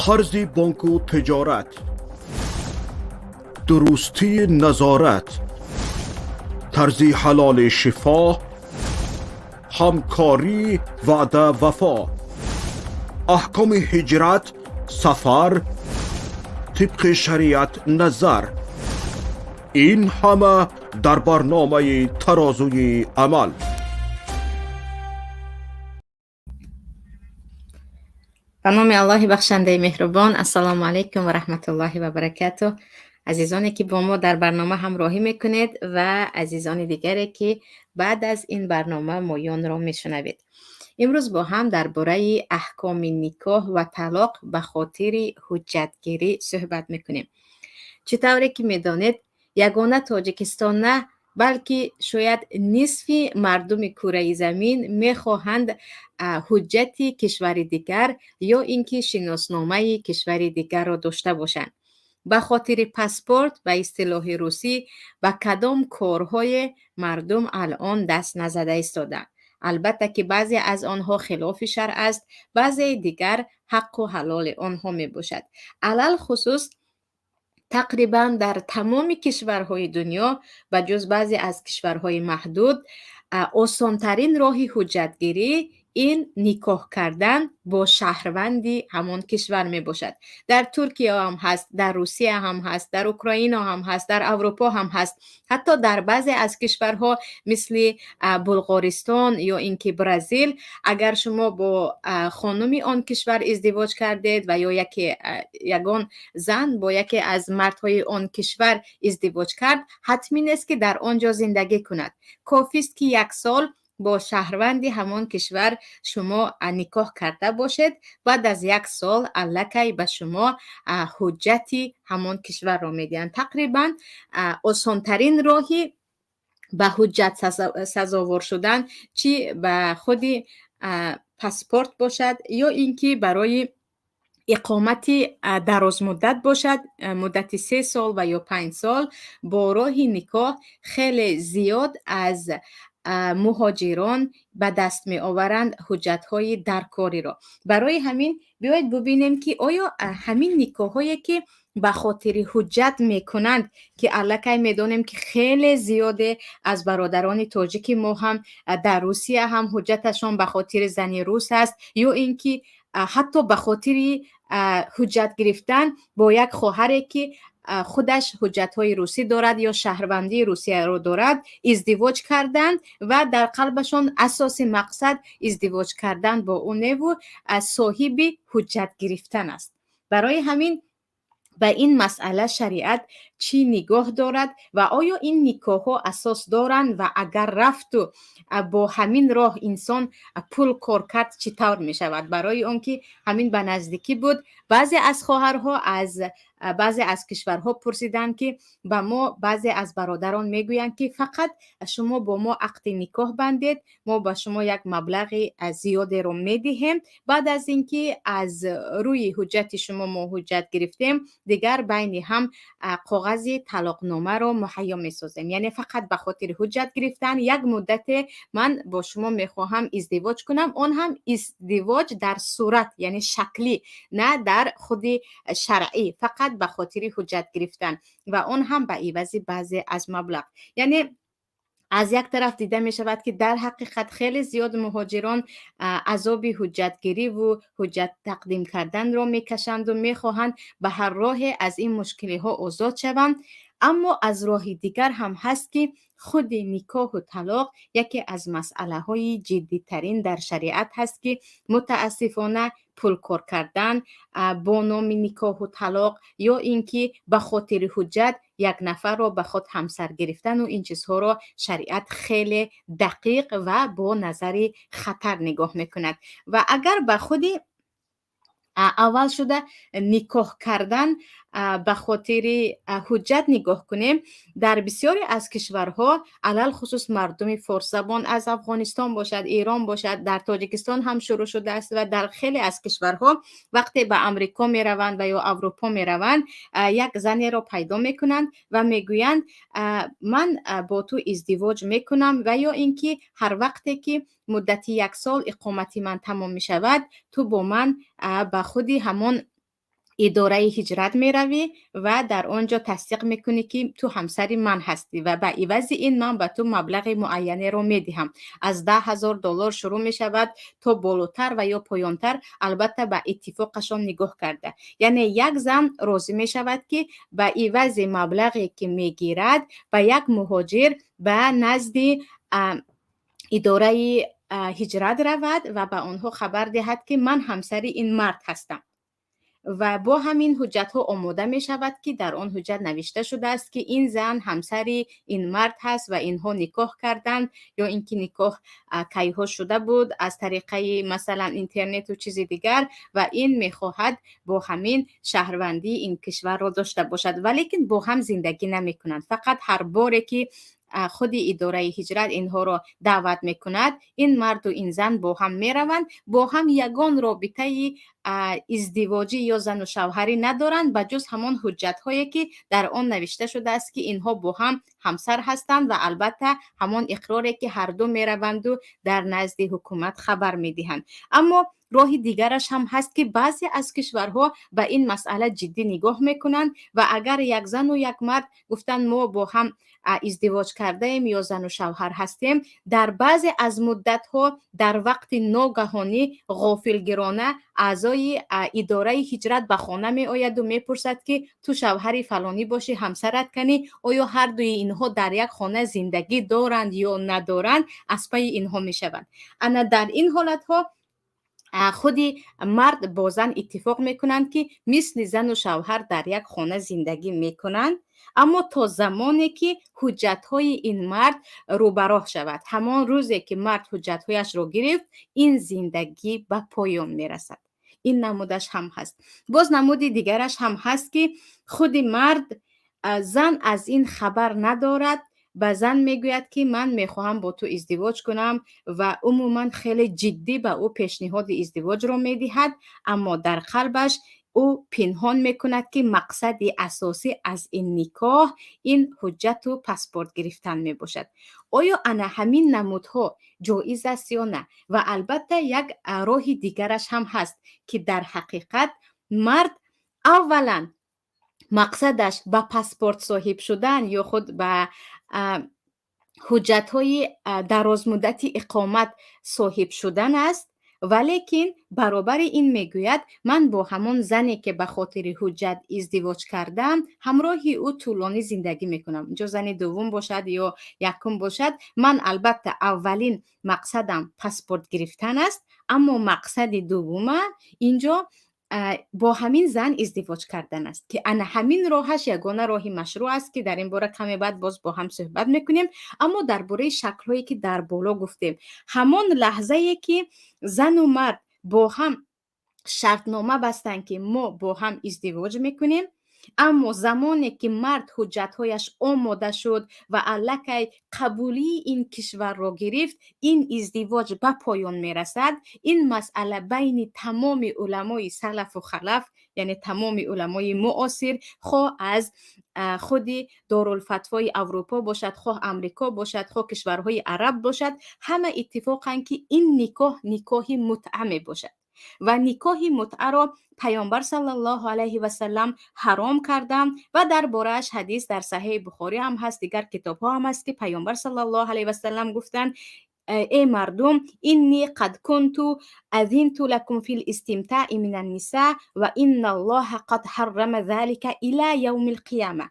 قرض بانک و تجارت، درستی نظارت، طرز حلال شفا، همکاری وعده وفا، احکام هجرت، سفر، طبق شریعت نظر، این همه در برنامه ترازوی عمل. به نام الله بخشنده مهربان. السلام علیکم و رحمت الله و برکاته. عزیزانی که با ما در برنامه همراهی میکنید و عزیزان دیگری که بعد از این برنامه مویان را میشنوید. امروز با هم درباره احکام نکاح و طلاق به خاطر حجتگیری صحبت میکنیم. چطوری که میدانید یگانه تاجیکستان نه بلکه شاید نصف مردم کره زمین میخواهند حجت کشور دیگر یا اینکه شناسنامه کشور دیگر را داشته باشند. به خاطر پاسپورت به اصطلاح روسی به کدام کارهای مردم الان دست نزده ایستادند. البته که بعضی از آنها خلاف شرع است، بعضی دیگر حق و حلال آنها می باشد. علل خصوص تقریبا در تمام کشورهای دنیا به جز بعضی از کشورهای محدود آسانترین راه حجتگیری این نکاح کردن با شهروندی همان کشور می باشد. در ترکیه هم هست، در روسیه هم هست، در اوکراین هم هست، در اروپا هم هست. حتی در بعضی از کشورها مثل بلغارستان یا اینکه برزیل، اگر شما با خانمی آن کشور ازدواج کردید و یا یگان زن با یکی از مردهای آن کشور ازدواج کرد، حتمی نیست که در آنجا زندگی کند. کافی است که 1 سال با شهروندی همان کشور شما نکاح کرده باشید، بعد از 1 سال الکی به شما حجتی همان کشور را میدن. تقریبا آسانترین راهی به حجت سزاوار شدن چی به خودی پاسپورت باشد یا اینکه برای اقامتی دراز مدت باشد، مدت 3 سال و یا 5 سال، با راه نکاح خیلی زیاد از مهاجران به دست می آورند حجت های درکاری را. برای همین بیایید ببینیم که آیا همین نکاح هایی که به خاطر حجت می کنند که الکی می دانیم که خیلی زیاده از برادران تاجیک ما هم در روسیه هم حجتشان به خاطر زن روس است، یا اینکه حتی به خاطر حجت گرفتن با یک خواهری که خودش حجت‌های روسی دارد یا شهروندی روسیه رو دارد ازدواج کردند و در قلبشان اساس مقصد ازدواج کردن با اونه و صاحب حجت گرفتن است. برای همین به این مسئله شریعت چی نگاه دارد و آیا این نکاح ها اساس دارند و اگر رفت و با همین راه انسان پول کار کرد چطور می شود؟ برای آنکه همین به نزدیکی بود بعضی از خواهرها از بعضی از کشورها پرسیدند که به ما بعضی از برادران میگویند که فقط شما با ما عقد نکاح بندید، ما با شما یک مبلغ زیادی رو میدهیم، بعد از اینکه از روی حجت شما ما حجت گرفتیم دیگر بین هم کاغذ طلاقنامه رو مهیا میسازیم. یعنی فقط به خاطر حجت گرفتن یک مدت من با شما میخواهم ازدواج کنم، اون هم ازدواج در صورت یعنی شکلی نه در خود شرعی، فقط به خاطر حجت گرفتن و اون هم به عوض بعضی از مبلغ. یعنی از یک طرف دیده می شود که در حقیقت خیلی زیاد مهاجران عذاب حجتگیری و حجت تقدیم کردن را می کشند و می خواهند به هر راه از این مشکلی ها آزاد شوند. اما از راه دیگر هم هست که خود نکاح و طلاق یکی از مسئله های جدی ترین در شریعت هست که متاسفانه پول کار کردن با نام نکاح و طلاق یا اینکه به خاطر حجت یک نفر را به خود همسر گرفتن و این چیزها را شریعت خیلی دقیق و با نظر خطر نگاه میکند. و اگر به خودی اول شده نکاح کردن به خاطر حجت نگاه کنیم، در بسیاری از کشورها علل خصوص مردم فارس زبان از افغانستان باشد، ایران باشد، در تاجیکستان هم شروع شده است و در خیلی از کشورها وقتی به امریکا می روند و یا اروپا می روند یک زنی را پیدا می کنند و می گویند من با تو ازدواج می کنم و یا اینکه هر وقتی که مدتی 1 سال اقامتی من تمام می شود تو با من به خودی همان اداره هجرت میروی و در آنجا تصدیق میکنی که تو همسر من هستی و به عوض این من به تو مبلغ معینی رو میدهم. از $10,000 شروع میشود تا بالاتر و یا پایانتر، البته به اتفاقشان نگاه کرده. یعنی یک زن راضی میشود که به عوض مبلغی که میگیرد به یک مهاجر به نزد اداره هجرت رود و به آنها خبر دهد که من همسر این مرد هستم و با همین حجت ها آماده می شود که در آن حجت نوشته شده است که این زن همسر این مرد هست و اینها نکاح کردند یا اینکه نکاح کیها شده بود از طریق مثلا اینترنت و چیز دیگر و این می خواهد با همین شهروندی این کشور را داشته باشد، ولیکن با هم زندگی نمی کنند. فقط هر باره که خود اداره هجرت اینها را دعوت میکند، این مرد و این زن با هم میروند، با هم یگان رابطه ازدواجی یا زن و شوهری ندارند به جز همان حجت هایی که در آن نوشته شده است که اینها با هم همسر هستند و البته همان اقراری که هر دو میروند و در نزد حکومت خبر میدهند. اما راه دیگرش هم هست که بعضی از کشورها به این مسئله جدی نگاه میکنند و اگر یک زن و یک مرد گفتن ما با هم ازدواج کرده ایم یا زن و شوهر هستیم، در بعضی از مدت ها در وقت ناگهانی غافلگیرانه اعضای اداره هجرت به خانه می آید و می پرسد که تو شوهر فلانی باشی، همسرت کنی، آیا هر دوی اینها در یک خانه زندگی دارند یا ندارند، از پای اینها می شوند. انا در این حالت ها خودی مرد با زن اتفاق میکنند که مثل زن و شوهر در یک خانه زندگی میکنند، اما تا زمانی که حجت‌های این مرد روبراه شود، همان روزی که مرد حجت‌هایش رو گرفت، این زندگی به پایان میرسد. این نمودش هم هست. باز نمود دیگرش هم هست که خود مرد زن از این خبر ندارد، به زن میگوید که من میخواهم با تو ازدواج کنم و عموما خیلی جدی به او پیشنهاد ازدواج رو میدهد، اما در قلبش او پنهان میکند که مقصد اساسی از این نکاح این حجت و پاسپورت گرفتن میباشد. آیا انا همین نمودها جایز است یا نه؟ و البته یک راه دیگرش هم هست که در حقیقت مرد اولا مقصدش به پاسپورت صاحب شدن یا خود به حجت‌های درازمدتی اقامت صاحب شدن است، ولیکن برابر این میگوید من با همون زنی که به خاطر حجت ازدواج کردم همراهی او طولانی زندگی میکنم، چه زن دوم باشد یا یکم باشد، من البته اولین مقصدم پاسپورت گرفتن است، اما مقصد دوم اینجا با همین زن ازدواج کردن است که انا همین راهش یگانه راهی مشروع است که در این باره کمی بعد باز با هم صحبت میکنیم. اما درباره شکل‌هایی که در بالا گفتیم، همان لحظه‌ای که زن و مرد با هم شرطنامه بستن که ما با هم ازدواج میکنیم، اما زمانی که مرد حجتهایش آماده شد و الکی قبولی این کشور را گرفت، این ازدواج به پایان میرسد. این مسئله بین تمام علمای سلف و خلف، یعنی تمام علمای معاصر، خواه از خود دارالفتوای اروپا باشد، خواه امریکا باشد، خواه کشورهای عرب باشد، همه اتفاقن که این نکاح متعه باشد و نکاح متعه را پیامبر صلی الله علیه و سلم حرام کردند و درباره‌اش حدیث در صحیح بخاری هم هست، دیگر کتاب ها هم هست که پیامبر صلی الله علیه و سلم گفتند ای مردم اینی قد کنت اذنت لكم فی الاستمتاع من النساء و ان الله قد حرم ذلك الى یوم القیامه.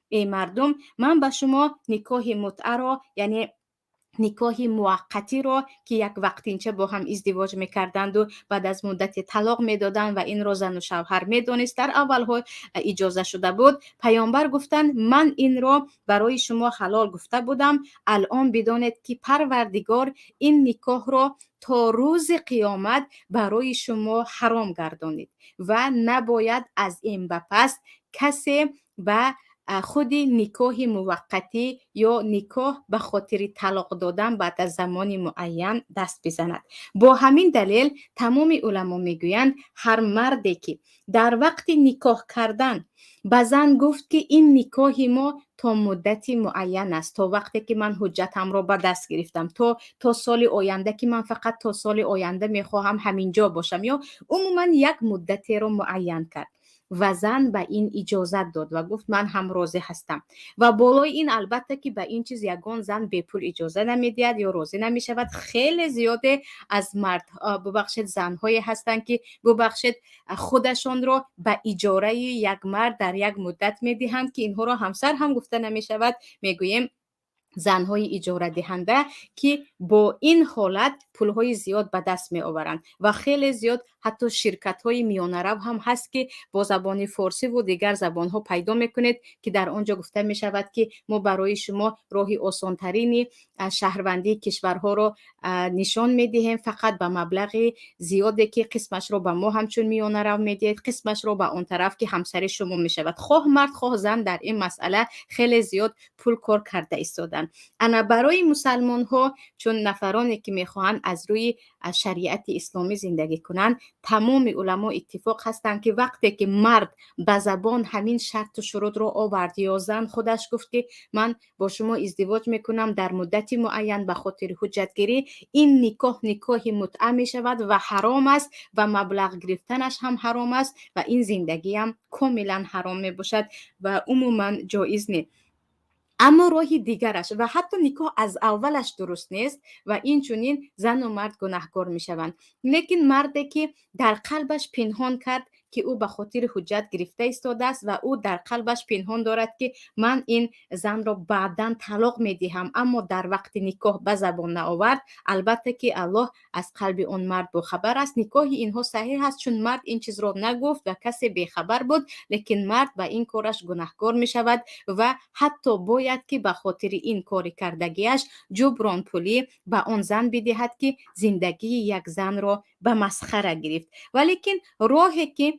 ای مردم من به شما نکاح متعه را، یعنی نکاح موقتی را که یک وقتینچه با هم ازدواج میکردند و بعد از مدت طلاق میدادند و این را زن و شوهر میدانست، در اول ها اجازه شده بود، پیامبر گفتند من این را برای شما حلال گفته بودم، الان بدانید که پروردگار این نکاح را تا روز قیامت برای شما حرام گردانید و نباید از این به پس کسی به خود نکاح موقتی یا نکاح به خاطر طلاق دادن بعد از زمان معین دست بزند. با همین دلیل تمام علما میگویند هر مردی که در وقت نکاح کردن به زن گفت که این نکاح ما تا مدتی معین است، تا وقتی که من حجتم را به دست گرفتم، تا سال آینده که من فقط تا سال آینده میخواهم همینجا باشم، یا عموما یک مدتی را معین کرد و زن به این اجازت داد و گفت من هم راضی هستم. و بالای این البته که به این چیز یگان زن به پول اجازه نمیدهد یا راضی نمیشود. خیلی زیاده از مرد ببخشید زنهایی هستند که ببخشید خودشان را به اجاره یک مرد در یک مدت میدهند که اینها را همسر هم گفته نمیشود، میگوییم زنهای اجاره دهنده، که با این حالت پولهای زیاد به دست می آورند و خیلی زیاد حتی شرکت های میانه رو هم هست که با زبان فارسی و دیگر زبان ها پیدا میکنید که در آنجا گفته می شود که ما برای شما راهی آسان ترین شهروندی کشورها رو نشان می دهیم، فقط به مبلغ زیادی که قسمش رو به ما همچون میانه رو می دهید، قسمش رو به اون طرف که همسر شما می شود. خواه مرد خواه زن در این مسئله خیلی زیاد پول کار کرده ایستادن. انا برای مسلمان ها چون نفرانی که میخواهند از روی شریعت اسلامی زندگی کنند، تمام علما اتفاق هستند که وقتی که مرد به زبان همین شرط و شروط رو آورد یا زن خودش گفت که من با شما ازدواج میکنم در مدتی معین به خاطر حجتگیری، این نکاح متعه می شود و حرام است و مبلغ گرفتنش هم حرام است و این زندگی هم کاملا حرام می باشد و عموما جایز نیست. اما راهی دیگرش و حتی نکاح از اولش درست نیست و این چونین زن و مرد گناهکار می شوند. لیکن مردی که در قلبش پنهان کرد که او به خاطر حجت گرفته ایستاده است و او در قلبش پنهان دارد که من این زن را بعداً طلاق می دهم، اما در وقت نکاح به زبان نآورد، البته که الله از قلب اون مرد باخبر است. نکاح اینها صحیح است چون مرد این چیز را نگفت و کسی بیخبر بود، لیکن مرد به این کارش گناهکار می شود و حتی باید که به خاطر این کار کردگیش جبران پولی به آن زن بدهد که زندگی یک زن را به مسخره گرفت. ولیکن راهی که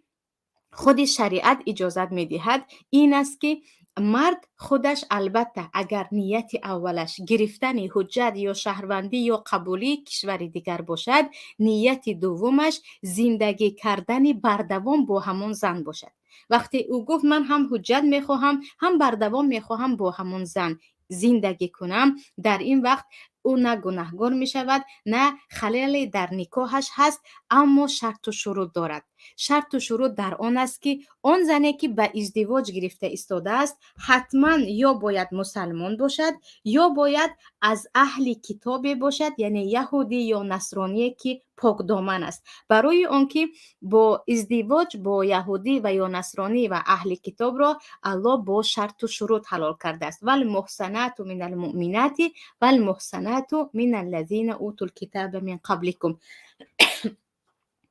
خود شریعت اجازت میدهد این است که مرد خودش البته اگر نیت اولش گرفتن حجت یا شهروندی یا قبولی کشور دیگر باشد، نیت دومش زندگی کردن بردوام با همون زن باشد. وقتی او گفت من هم حجت میخواهم هم بردوام میخواهم با همون زن زندگی کنم، در این وقت او نه گناهکار می شود نه خللی در نکاحش هست، اما شرط و شروط دارد. شرط و شروط در آن است که آن زنی که به ازدواج گرفته ایستاده است حتما یا باید مسلمان باشد یا باید از اهل کتابی باشد، یعنی یهودی یا نصرانی که پاک دامن است. برای آنکه با ازدواج با یهودی و یا نصرانی و اهل کتاب را الله با شرط و شروط حلال کرده است. والمحصنات من المؤمنات والمحصنات من الذين اوتوا الكتاب من قبلكم.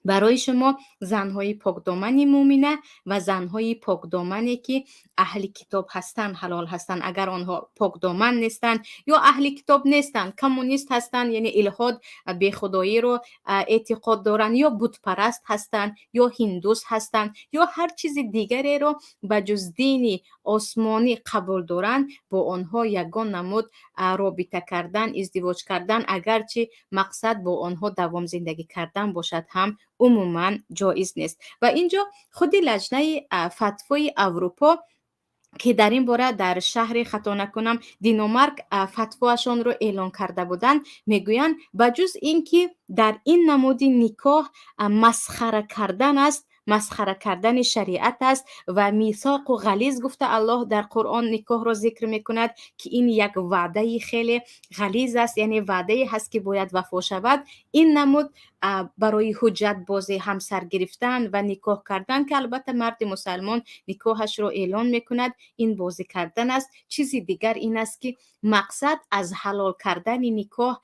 برای شما زنهای پاکدامن مؤمنه و زنهای پاکدامنی که اهل کتاب هستند حلال هستند. اگر آنها پاکدامن نیستند یا اهل کتاب نیستند، کمونیست هستند یعنی الحاد به خدایی رو اعتقاد دارند، یا بت پرست هستند یا هندوس هستند یا هر چیز دیگری رو به جز دین آسمانی قبول دارند، با آنها یگان نمود رابطه کردن، ازدواج کردن، اگرچه مقصد با آنها دوام زندگی کردن باشد هم عموما جایز نیست. و اینجا خود لجنه فتوای اروپا که در این باره در شهر خطا نکنم دانمارک فتواشون رو اعلان کرده بودند، میگویند بجز اینکه در این نمود نکاح مسخره کردن است، مسخره کردن شریعت است و میثاق و غلیظ گفته الله در قرآن نکاح را ذکر میکند که این یک وعده خیلی غلیظ است، یعنی وعده هست که باید وفا شود. این نمود برای حجت بازی همسر گرفتن و نکاح کردن که البته مرد مسلمان نکاحش رو اعلان میکند، این بازی کردن است. چیزی دیگر این است که مقصد از حلال کردن نکاح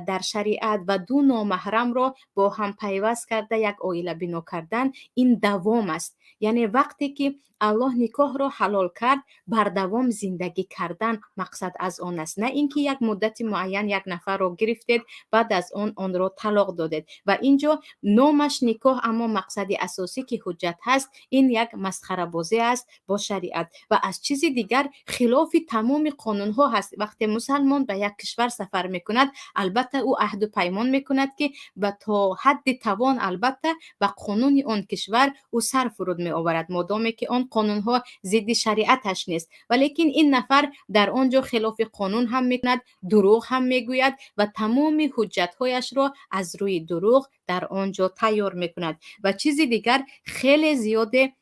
در شریعت و دو نامحرم را با هم پیوست کرده یک عائله بنا کردن، این دوام است. یعنی وقتی که الله نکاح را حلال کرد، بر دوام زندگی کردن مقصد از آن است، نه اینکه یک مدت معین یک نفر را گرفتید بعد از آن را طلاق دادید و اینجا نامش نکاح اما مقصد اساسی که حجت هست، این یک مسخره بازی است با شریعت و از چیزی دیگر خلاف تمام قانون ها هست. وقتی مسلمان به یک کشور سفر میکند، البته او عهد و پیمان میکند که به تا حد توان البته به قانون آن کشور او سر فرود می آورد، مادامی که آن قانون ها ضد شریعتش نیست. ولیکن این نفر در آنجا خلاف قانون هم میکند، دروغ هم میگوید و تمام حجت هایش را از روی دروغ در آنجا تیار میکند. و چیزی دیگر خیلی زیاده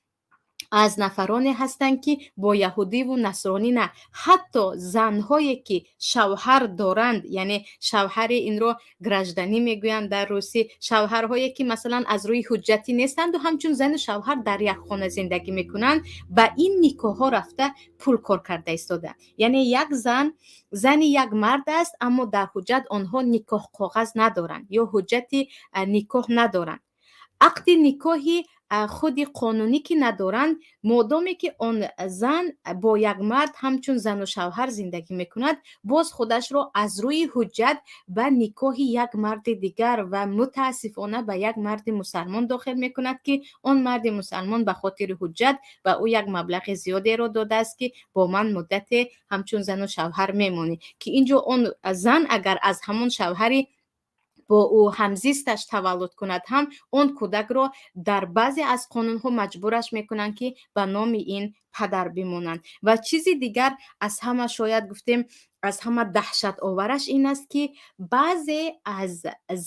аз нафароне ҳастанд ки бо яҳудиву насронӣ на, ҳатто занҳое ки шавҳар доранд, яъне шавҳари инро гражданӣ мегӯянд дар русӣ, шавҳарҳое ки масалан аз рӯи ҳуҷҷатӣ нестанду ҳамчун зану шавҳар дар як хона зиндагӣ мекунанд, ба ин никоҳҳо рафта пул кор карда истодаанд. яъне як зани як мард аст, аммо дар ҳуҷҷат онҳо никоҳ коғаз надоранд ё ҳуҷҷати никоҳ надоранд. ақди никоҳи худи қонунӣ ки надоранд, модоме ки он зан бо як мард ҳамчун зану шавҳар зиндагӣ мекунад, боз худашро аз рӯи ҳуҷҷат ба никоҳи як марди дигар ва мутаассифона ба як марди мусалмон дохил мекунад, ки он марди мусалмон ба хотири ҳуҷҷат ба ӯ як маблағи зиёдеро додааст, ки бо ман муддате ҳамчун зану шавҳар мемонӣ, ки ин ҷо он зан агар аз ҳамон шавҳари бо ӯ ҳамзисташ таваллуд кунад ҳам, он кӯдакро дар баъзе аз қонунҳо маҷбураш мекунанд, ки ба номи ин падар бимонанд. Ва чизи дигар аз ҳама, шояд гуфтем, аз ҳама даҳшатовараш ин аст, ки баъзе аз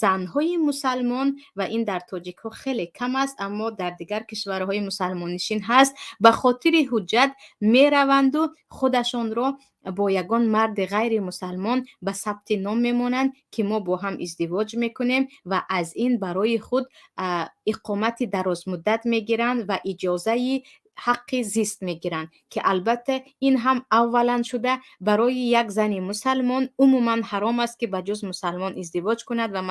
занҳои мусалмон, ва ин дар тоҷикҳо хеле кам аст, аммо дар дигар кишварҳои мусалмоннишин ҳаст, ба хотири ҳуҷҷат мераванду худашонро бо ягон марди ғайри мусалмон ба сабти ном мемонанд, ки мо бо ҳам издивоҷ мекунем, ва аз ин барои худ иқомати дарозмуддат мегиранд ва иҷозаи ҳаққи зист мегиранд, ки албатта ин ҳам аввалан шуда барои як зани мусалмон умуман ҳаром аст, ки ба ҷуз мусалмон издивоҷ кунад, ва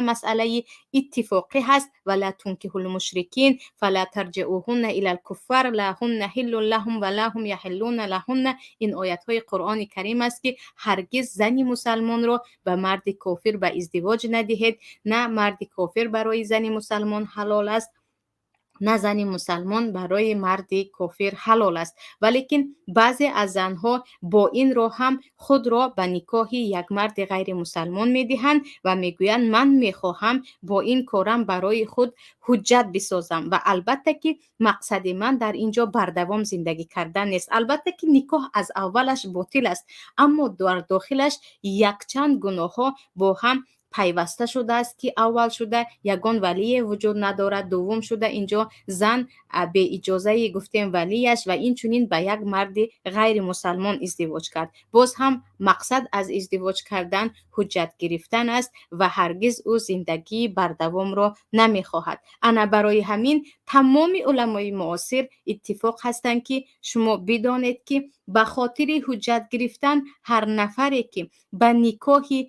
масъалаи иттифоқӣ ҳаст: вала тункиҳул мушрикин фала тарҷиъуҳунна илал куффар ла ҳунна ҳиллун лаҳум ва ла ҳум яҳиллуна лаҳунна. ин оятҳои қуръони карим аст, ки ҳаргиз зани мусалмонро ба марди кофир ба издивоҷ надиҳед. на марди кофир барои зани мусалмон ҳалол аст, на зани мусалмон барои марди кофир ҳалол аст. Валекин баъзе аз занҳо бо ин роҳ ҳам худро ба никоҳи як марди ғайри мусалмон медиҳанд ва мегӯянд: ман мехоҳам бо ин корам барои худ ҳуҷҷат бисозам, ва албатта ки мақсади ман дар ин ҷо бардавом зиндагӣ кардан нест. албатта ки никоҳ аз аввалаш ботил аст, аммо дар дохилаш якчанд гуноҳҳо бо ҳам пайваста шудааст, ки аввал шуда ягон валие вуҷуд надорад, дуввум шуда ин ҷо зан бе иҷозаи гуфтем валияш ва инчунин ба як марди ғайри мусалмон издивоҷ кард. боз ҳам мақсад аз издивоҷ кардан ҳуҷҷат гирифтан аст ва ҳаргиз ӯ зиндагии бардавомро намехоҳад. ана барои ҳамин тамоми уламои муосир иттифоқ ҳастанд, ки шумо бидонед, ки ба хотири ҳуҷҷат гирифтан ҳар нафаре ки ба никоҳи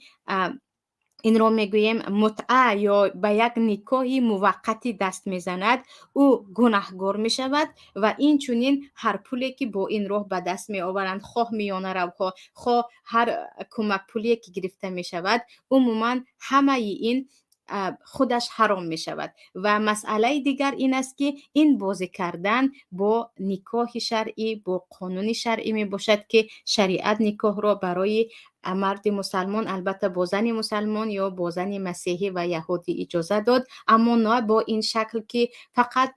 инро мегӯем мутъа ё ба як никоҳи муваққатӣ даст мезанад, ӯ гунаҳгор мешавад, ва инчунин ҳар пуле ки бо ин роҳ ба даст меоваранд, хоҳ миёнаравҳо, хоҳ ҳар кӯмакпулие ки гирифта мешавад, умуман ҳамаи ин худаш ҳаром мешавад. ва масъалаи дигар ин аст, ки ин бозӣ кардан бо никоҳи шаръӣ, бо қонуни шаръӣ мебошад, ки шариат никоҳро барои марди мусалмон, албатта бо зани мусалмон ё бо зани масеҳӣ ва яҳудӣ иҷоза дод, аммо на бо ин шакл, ки фақат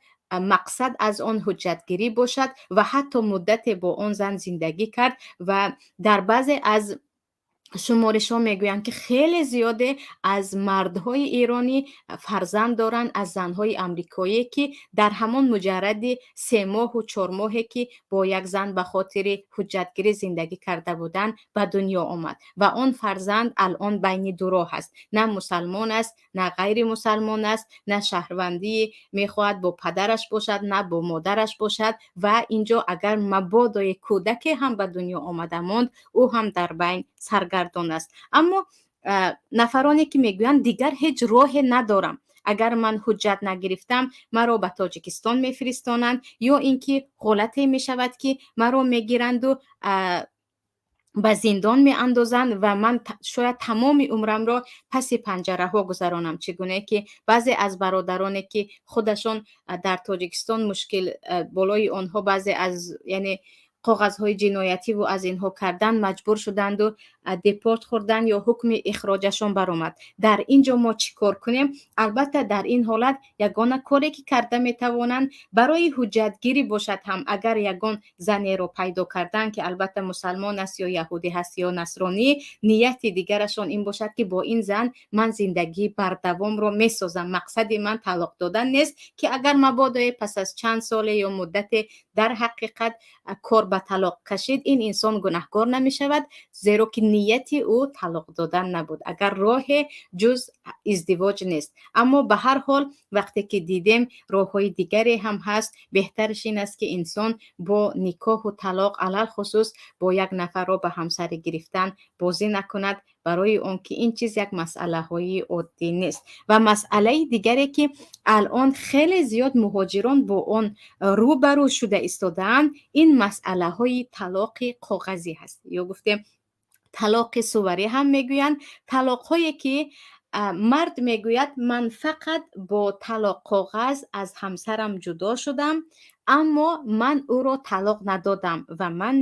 мақсад аз он ҳуҷҷатгирӣ бошад ва ҳатто муддате бо он зан зиндагӣ кард. ва дар баъзе аз шуморишҳо мегӯянд, ки хеле зиёде аз мардҳои эронӣ фарзанд доранд аз занҳои амрикоие, ки дар ҳамон муҷарради 3 моҳу 4 моҳе, ки бо як зан ба хотири ҳуҷҷатгирӣ зиндагӣ карда буданд, ба дунё омад, ва он фарзанд алон байни ду роҳ аст: на мусалмон аст, на ғайри мусалмон аст, на шаҳрвандӣ мехоҳад бо падараш бошад, на бо модараш бошад. ва ин ҷо агар мабодое кӯдаке ҳам ба дунё омада монд, ӯ ҳам дар байн саргардон аст. аммо нафароне ки мегӯянд: дигар ҳеҷ роҳе надорам, агар ман ҳуҷҷат нагирифтам, маро ба Тоҷикистон мефиристонанд, ё ин ки ҳолате мешавад, ки маро мегиранду ба зиндон меандозанд ва ман шояд тамоми умрамро паси панҷараҳо гузаронам. чӣ гуне ки баъзе аз бародароне ки худашон дар Тоҷикистон мушкил болои онҳо баъзе аз яъне коғазҳои ҷиноятиву аз инҳо кардан маҷбур шуданду депорт хӯрданд ё ҳукми ихроҷашон баромад. дар ин ҷо мо чӣ кор кунем? албатта дар ин ҳолат ягона коре ки карда метавонанд, барои ҳуҷҷатгирӣ бошад ҳам, агар ягон занеро пайдо карданд, ки албатта мусалмон аст ё яҳудӣ ҳаст ё насронӣ, нияти дигарашон ин бошад, ки бо ин зан ман зиндагии бардавомро месозам. мақсади ман талоқ додан нест, ки агар мабодое пас аз чанд соле ё муддате در حقیقت کار به طلاق کشید، این انسان گناهکار نمی شود، زیرا که نیت او طلاق دادن نبود، اگر راه جز ازدواج نیست. اما به هر حال وقتی که دیدیم راه های دیگری هم هست، بهترش این است که انسان با نکاح و طلاق علل خصوص با یک نفر را به همسر گرفتن بازی نکند، برای اون که این چیز یک مسئله های عادی نیست. و مسئله دیگری که الان خیلی زیاد مهاجران با اون روبرو شده ایستادن، این مسئله های طلاق کاغذی هست، یا گفتیم طلاق صوری هم میگویند. طلاق هایی که مرد میگوید من فقط با طلاق کاغذ از همسرم جدا شدم، اما من او را طلاق ندادم و من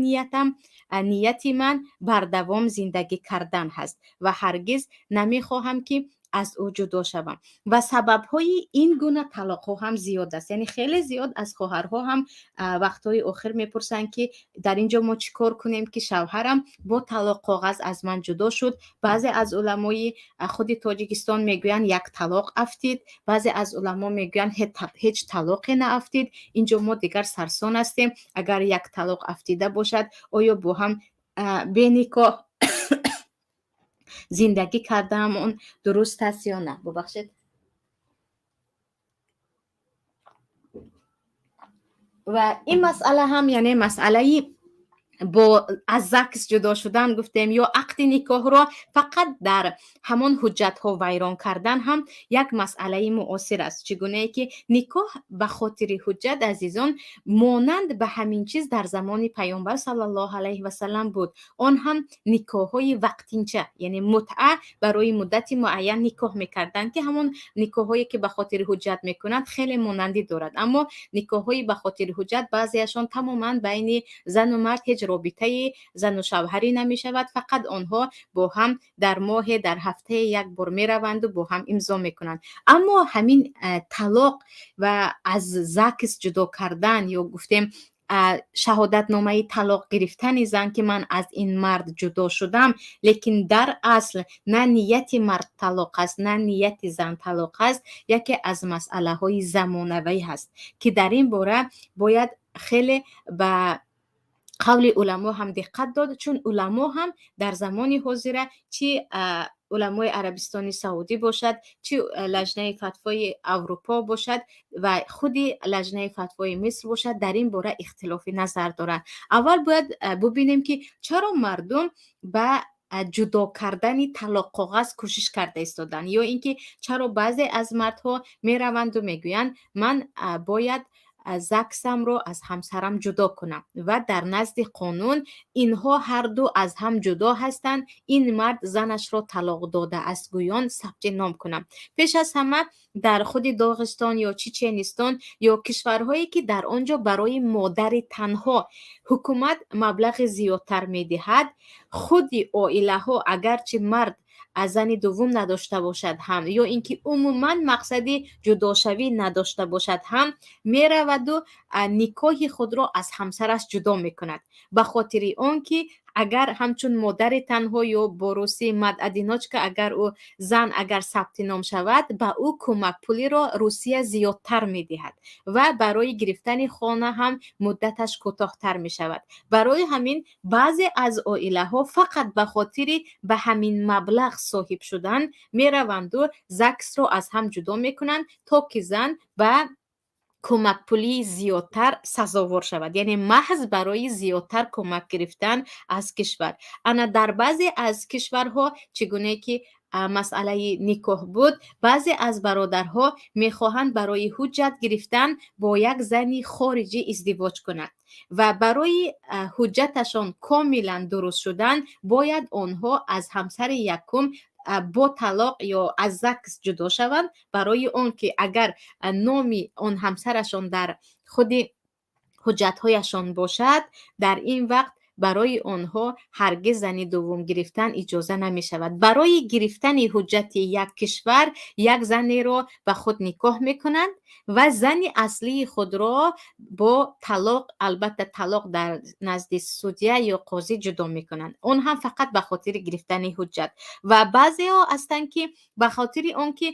نیتی من بر دوام زندگی کردن هست و هرگز نمیخواهم که از او جدا شوم. و سبب های این گونه طلاق ها هم زیاد است، یعنی خیلی زیاد از خواهرها هم وقتهای آخر میپرسن که در اینجا ما چیکار کنیم که شوهرم با طلاق کاغذ از من جدا شد. بعضی از علمای خود تاجیکستان میگوین یک طلاق افتید، بعضی از علما میگوین هیچ طلاقی نافتید. اینجا ما دیگر سرسان هستیم، اگر یک طلاق افتیده باشد آیا با هم به نکاح زندگی کردهمون درست است یا نه. ببخشید. و این مسئله هم یعنی مسئله با از زکس جدا شدن گفتیم یا عقد نکاح را فقط در همان حجت ها ویران کردن هم یک مسئله معاصر است. چگونه ای که نکاح به خاطر حجت عزیزان مانند به همین چیز در زمان پیامبر صلی الله علیه و سلم بود. آن هم نکاح های وقتینچه، یعنی متعه برای مدت معین نکاح میکردند که همون نکاح هایی که به خاطر حجت میکنند خیلی مانندی دارد. اما نکاح های به خاطر حجت بعضیشان تماما بین زن و مرد هیچ رابطه زن و شوهری نمی شود، فقط آنها با هم در ماه در هفته یک بار می روند و با هم امضا می کنند. اما همین طلاق و از زکس جدا کردن یا گفتیم شهادت نامه طلاق گرفتن زن که من از این مرد جدا شدم، لیکن در اصل نه نیت مرد طلاق است نه نیت زن طلاق است، یکی از مسئله های زمانوی هست که در این باره باید خیلی به قول علما هم دقت داد، چون علما هم در زمان حاضر چی علمای عربستان سعودی باشد، چی لجنه فتوای اروپا باشد و خودی لجنه فتوای مصر باشد، در این باره اختلاف نظر دارند. اول باید ببینیم که چرا مردم به جدا کردن طلاق کاغذ کوشش کرده ایستادن، یا اینکه چرا بعضی از مردها میروند و میگویند من باید زکسم رو از همسرم جدا کنم و در نزد قانون اینها هر دو از هم جدا هستند، این مرد زنش رو طلاق داده است گویان ثبت نام کنم. پیش از همه در خود داغستان یا چچنستان یا کشورهایی که در آنجا برای مادر تنها حکومت مبلغ زیادتر میدهد، خود عائله ها اگرچه مرد از زن دوم نداشته باشد هم یا اینکه عموما مقصدی جداشوی نداشته باشد هم میرود و نکاح خود را از همسرش جدا میکند، به خاطر آنکه اگر همچون مادر تنها یا بروسی مدعدیناچ که اگر او زن اگر ثبت نام شود به او کمک پولی را روسیه زیادتر میدهد و برای گرفتن خانه هم مدتش کوتاه‌تر می شود. برای همین بعضی از عائله ها فقط به خاطر به همین مبلغ صاحب شدن میروند و زکس را از هم جدا میکنند تا که زن به کمک پولی زیادتر سزاوار شود، یعنی محض برای زیادتر کمک گرفتن از کشور. انا در بعضی از کشورها چگونه که مسئله نکاح بود، بعضی از برادرها میخواهند برای حجت گرفتن با یک زنی خارجی ازدواج کنند و برای حجتشان کاملا درست شدن باید آنها از همسر یکم با طلاق یا از زکس جدا شوند، برای اون که اگر نامی آن همسرشان در خود حجتهایشان باشد در این وقت برای آنها هرگز زن دوم گرفتن اجازه نمی شود. برای گرفتن حجت یک کشور یک زن را به خود نکاح می کنند و زن اصلی خود را با طلاق، البته طلاق در نزد سودیه یا قاضی جدا می کنند، اون هم فقط به خاطر گرفتن حجت. و بعضی ها هستند که به خاطر آنکه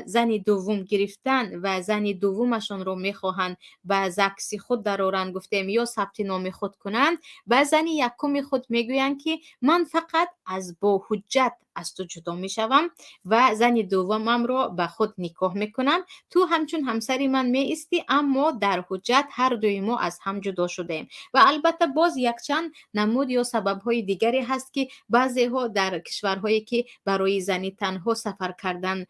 زن دوم گرفتن و زن دومشان رو میخواهند به زکس خود درارند، گفتیم یا ثبت نام خود کنند، به زن یکم خود میگویند که من فقط از با حجت از تو جدا میشوم و زن دومم رو به خود نکاح میکنم، تو همچون همسری من میستی، اما در حجت هر دوی ما از هم جدا شده ایم. و البته باز یک چند نمود یا سبب های دیگری هست که بعضی ها در کشورهایی که برای زنی تنها سفر کردن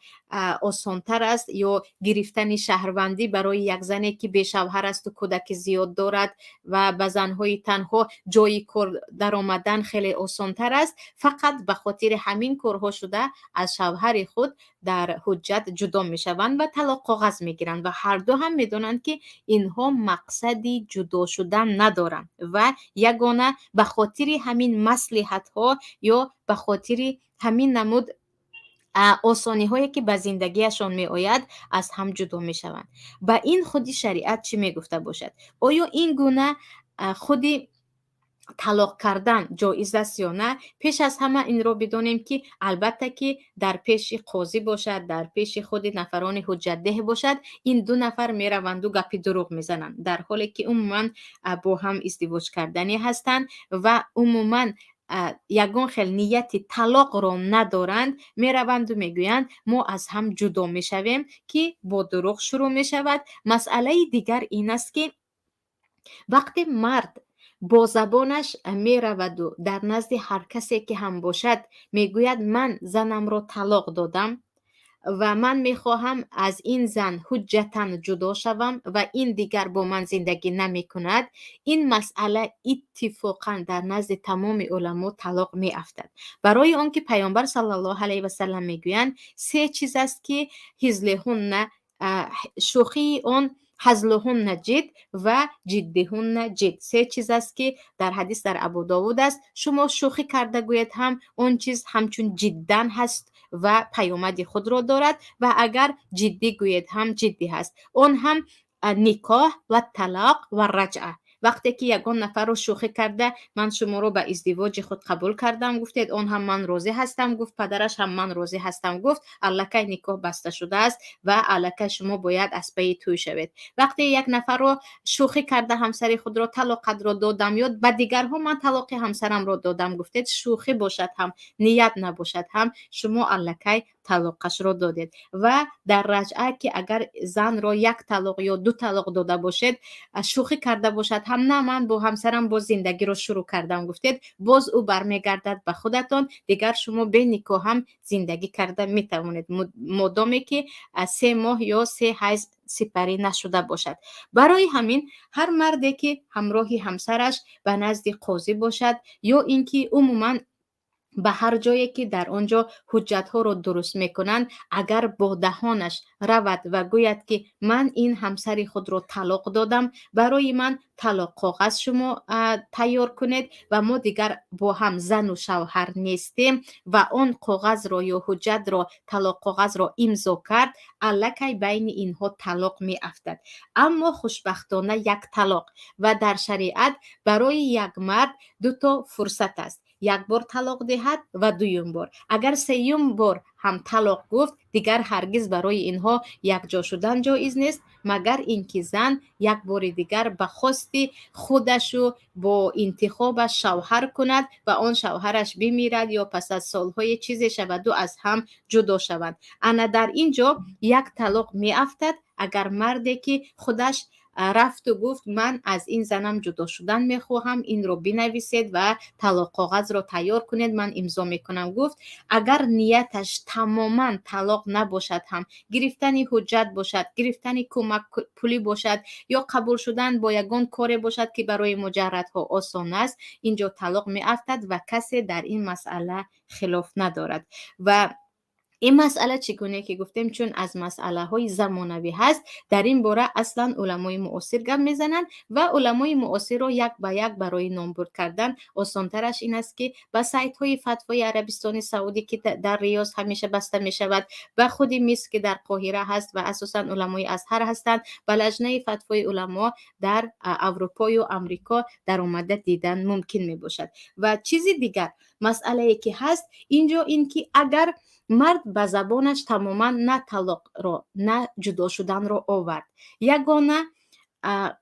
آسانتر است یا گرفتن شهروندی برای یک زنی که به شوهر است و کودک زیاد دارد و به زنهای تنها جای کار در آمدن خیلی آسانتر است، فقط به خاطر همین کارها شده از شوهر خود در حجت جدا می شوند و طلاق کاغذ می گیرند و هر دو هم می دونند که اینها مقصدی جدا شدن ندارند و یگانه به خاطر همین مصلحت ها یا به خاطر همین نمود آسانی هایی که به زندگیشان می آید از هم جدا می شوند. با این خودی شریعت چی می گفته باشد؟ آیا این گونه خودی طلاق کردن جایز است یا نه؟ پیش از همه این رو بدانیم که البته که در پیش قاضی باشد، در پیش خود نفران حجت ده باشد، این دو نفر می روند و گپی دروغ می زنند، در حالی که عموما با هم ازدواج کردنی هستند و عموما یگان خیل نیت طلاق را ندارند، می روند و می گویند ما از هم جدا می شویم که با دروغ شروع می شود. مسئله دیگر این است که وقتی مرد با زبانش می رود و در نزد هر کسی که هم باشد می گوید من زنم را طلاق دادم و من می خواهم از این زن حجتاً جدا شوم و این دیگر با من زندگی نمی کند، این مسئله اتفاقاً در نزد تمام علما طلاق می افتد. برای آنکه پیامبر صلی الله علیه و سلم می گویند سه چیز است که هزلهن شوخی آن هزلهن جد و جدهن جد، سه چیز است که در حدیث در ابو داود است، شما شوخی کرده گوید هم اون چیز همچون جدن هست و پیامد خود را دارد و اگر جدی گوید هم جدی هست، اون هم نکاح و طلاق و رجعه. وقتی که یگان نفر رو شوخی کرده من شما رو به ازدواج خود قبول کردم، گفتید اون هم من راضی هستم، گفت پدرش هم من راضی هستم، گفت الکی نکاح بسته شده است و الکی شما باید از پی توی شوید. وقتی یک نفر رو شوخی کرده همسر خود را طلاق را دادم یا به دیگرها من طلاق همسرم را دادم، گفتید شوخی باشد هم نیت نباشد هم شما الکی طلاقش را دادید. و در رجعه که اگر زن را یک طلاق یا دو طلاق داده باشید شوخی کرده باشد هم نه من با همسرم با زندگی رو شروع کردم، گفتید باز او برمیگردد به خودتان، دیگر شما به نکاح هم زندگی کرده میتوانید مادامی که 3 ماه یا 3 حیض سپری نشده باشد. برای همین هر مردی که همراهی همسرش به نزد قاضی باشد یا اینکه عموما به هر جایی که در آنجا حجت ها را درست میکنند اگر با دهانش رود و گوید که من این همسر خود را طلاق دادم، برای من طلاق کاغذ شما تیار کنید و ما دیگر با هم زن و شوهر نیستیم و آن کاغذ را یا حجت را طلاق کاغذ را امضا کرد، الکی بین اینها طلاق می افتد. اما خوشبختانه یک طلاق و در شریعت برای یک مرد 2 تا فرصت است، یک بار طلاق دهد و دویم بار. اگر سوم بار هم طلاق گفت دیگر هرگز برای اینها یک جا شدن جایز نیست، مگر اینکه زن یک بار دیگر به خواست خودش رو با انتخابش شوهر کند و آن شوهرش بمیرد یا پس از سالهای چیزی شود و از هم جدا شوند. انا در اینجا یک طلاق می افتد اگر مردی که خودش رفت و گفت من از این زنم جدا شدن میخواهم، این رو بنویسید و طلاق کاغذ رو تیار کنید من امضا میکنم، گفت اگر نیتش تماما طلاق نباشد هم گرفتن حجت باشد، گرفتن کمک پولی باشد یا قبول شدن با یگان کاری باشد که برای مجردها آسان است، اینجا طلاق می افتد و کسی در این مسئله خلاف ندارد. و این مسئله چگونه که گفتیم چون از مسئله های زمانوی هست، در این باره اصلا علمای معاصر گپ میزنند و علمای معاصر رو یک به یک برای نامبر کردن آسانترش این است که به سایت های فتوای عربستان سعودی که در ریاض همیشه بسته می شود و خود مصر که در قاهره هست و اساسا علمای ازهر هستند و لجنه فتوای علما در اروپا و امریکا در آمده دیدن ممکن می باشد. و چیزی دیگر مسئله ای که هست اینجا این که اگر مرد به زبانش تماما نه طلاق را نه جدا شدن را آورد، یگانه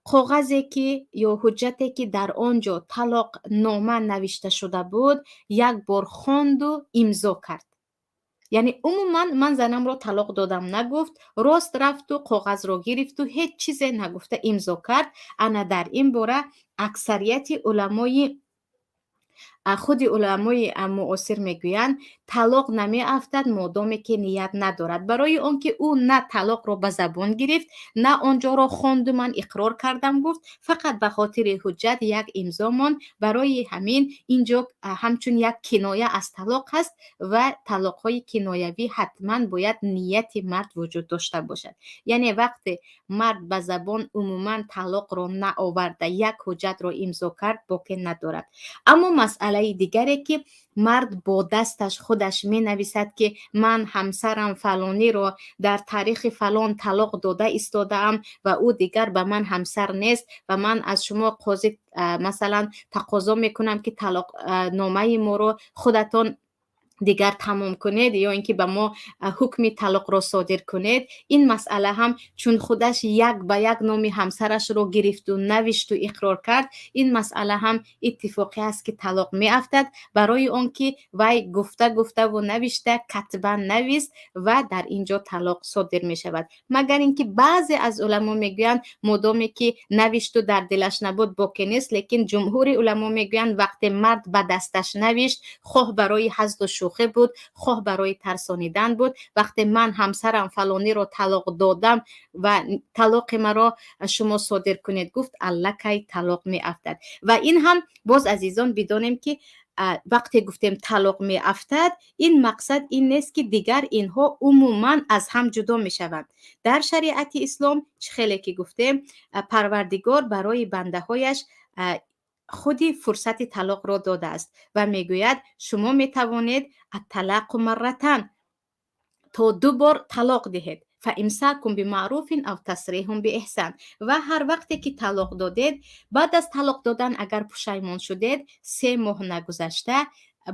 کاغذی که یا حجتی که در آنجا طلاق نامه نوشته شده بود یک بار خواند و امضا کرد، یعنی عموما من زنم را طلاق دادم نگفت، راست رفت و کاغذ را گرفت و هیچ چیزی نگفته امضا کرد، انا در این باره اکثریت علمای خود علمای معاصر میگویند طلاق نمی افتد مادامی که نیت ندارد، برای آنکه او نه طلاق را به زبان گرفت نه آنجا را خواند و من اقرار کردم گفت، فقط به خاطر حجت یک امضا ماند. برای همین اینجا همچون یک کنایه از طلاق هست و طلاق های کنایوی حتما باید نیت مرد وجود داشته باشد. یعنی وقتی مرد به زبان عموما طلاق را نآورده یک حجت را امضا کرد باقی ندارد. اما مسئله دیگری که مرد با دستش خودش می نویسد که من همسرم فلانی را در تاریخ فلان طلاق داده ایستادم و او دیگر به من همسر نیست و من از شما قاضی مثلا تقاضا میکنم که طلاق نامه ما رو خودتان دیگر تمام کنید یا اینکه به ما حکم طلاق را صادر کنید. این مسئله هم چون خودش یک به یک نام همسرش رو گرفت و نوشت و اقرار کرد، این مسئله هم اتفاقی است که طلاق می افتد، برای آنکه وی گفته و نوشته کتبا نویست و در اینجا طلاق صادر می شود. مگر اینکه بعضی از علما میگویند مادامی که نوشت و در دلش نبود باقی نیست، لیکن جمهور علما میگویند وقتی مرد به دستش نوشت، خواه برای حسد و شوخی بود خواه برای ترسانیدن بود، وقتی من همسرم فلانی رو طلاق دادم و طلاق مرا شما صادر کنید گفت، الکی طلاق می افتد. و این هم باز عزیزان بدانیم که وقتی گفتیم طلاق می افتد، این مقصد این نیست که دیگر اینها عموما از هم جدا می شوند. در شریعت اسلام خیلی که گفتیم پروردگار برای بنده هایش خودی فرصت طلاق را داده است و میگوید شما میتوانید الطلاق مرتان تا 2 بار طلاق دهید، فامساک بمعروف او تسریح باحسان، و هر وقتی که طلاق دادید بعد از طلاق دادن اگر پشیمان شدید 3 ماه نگذشته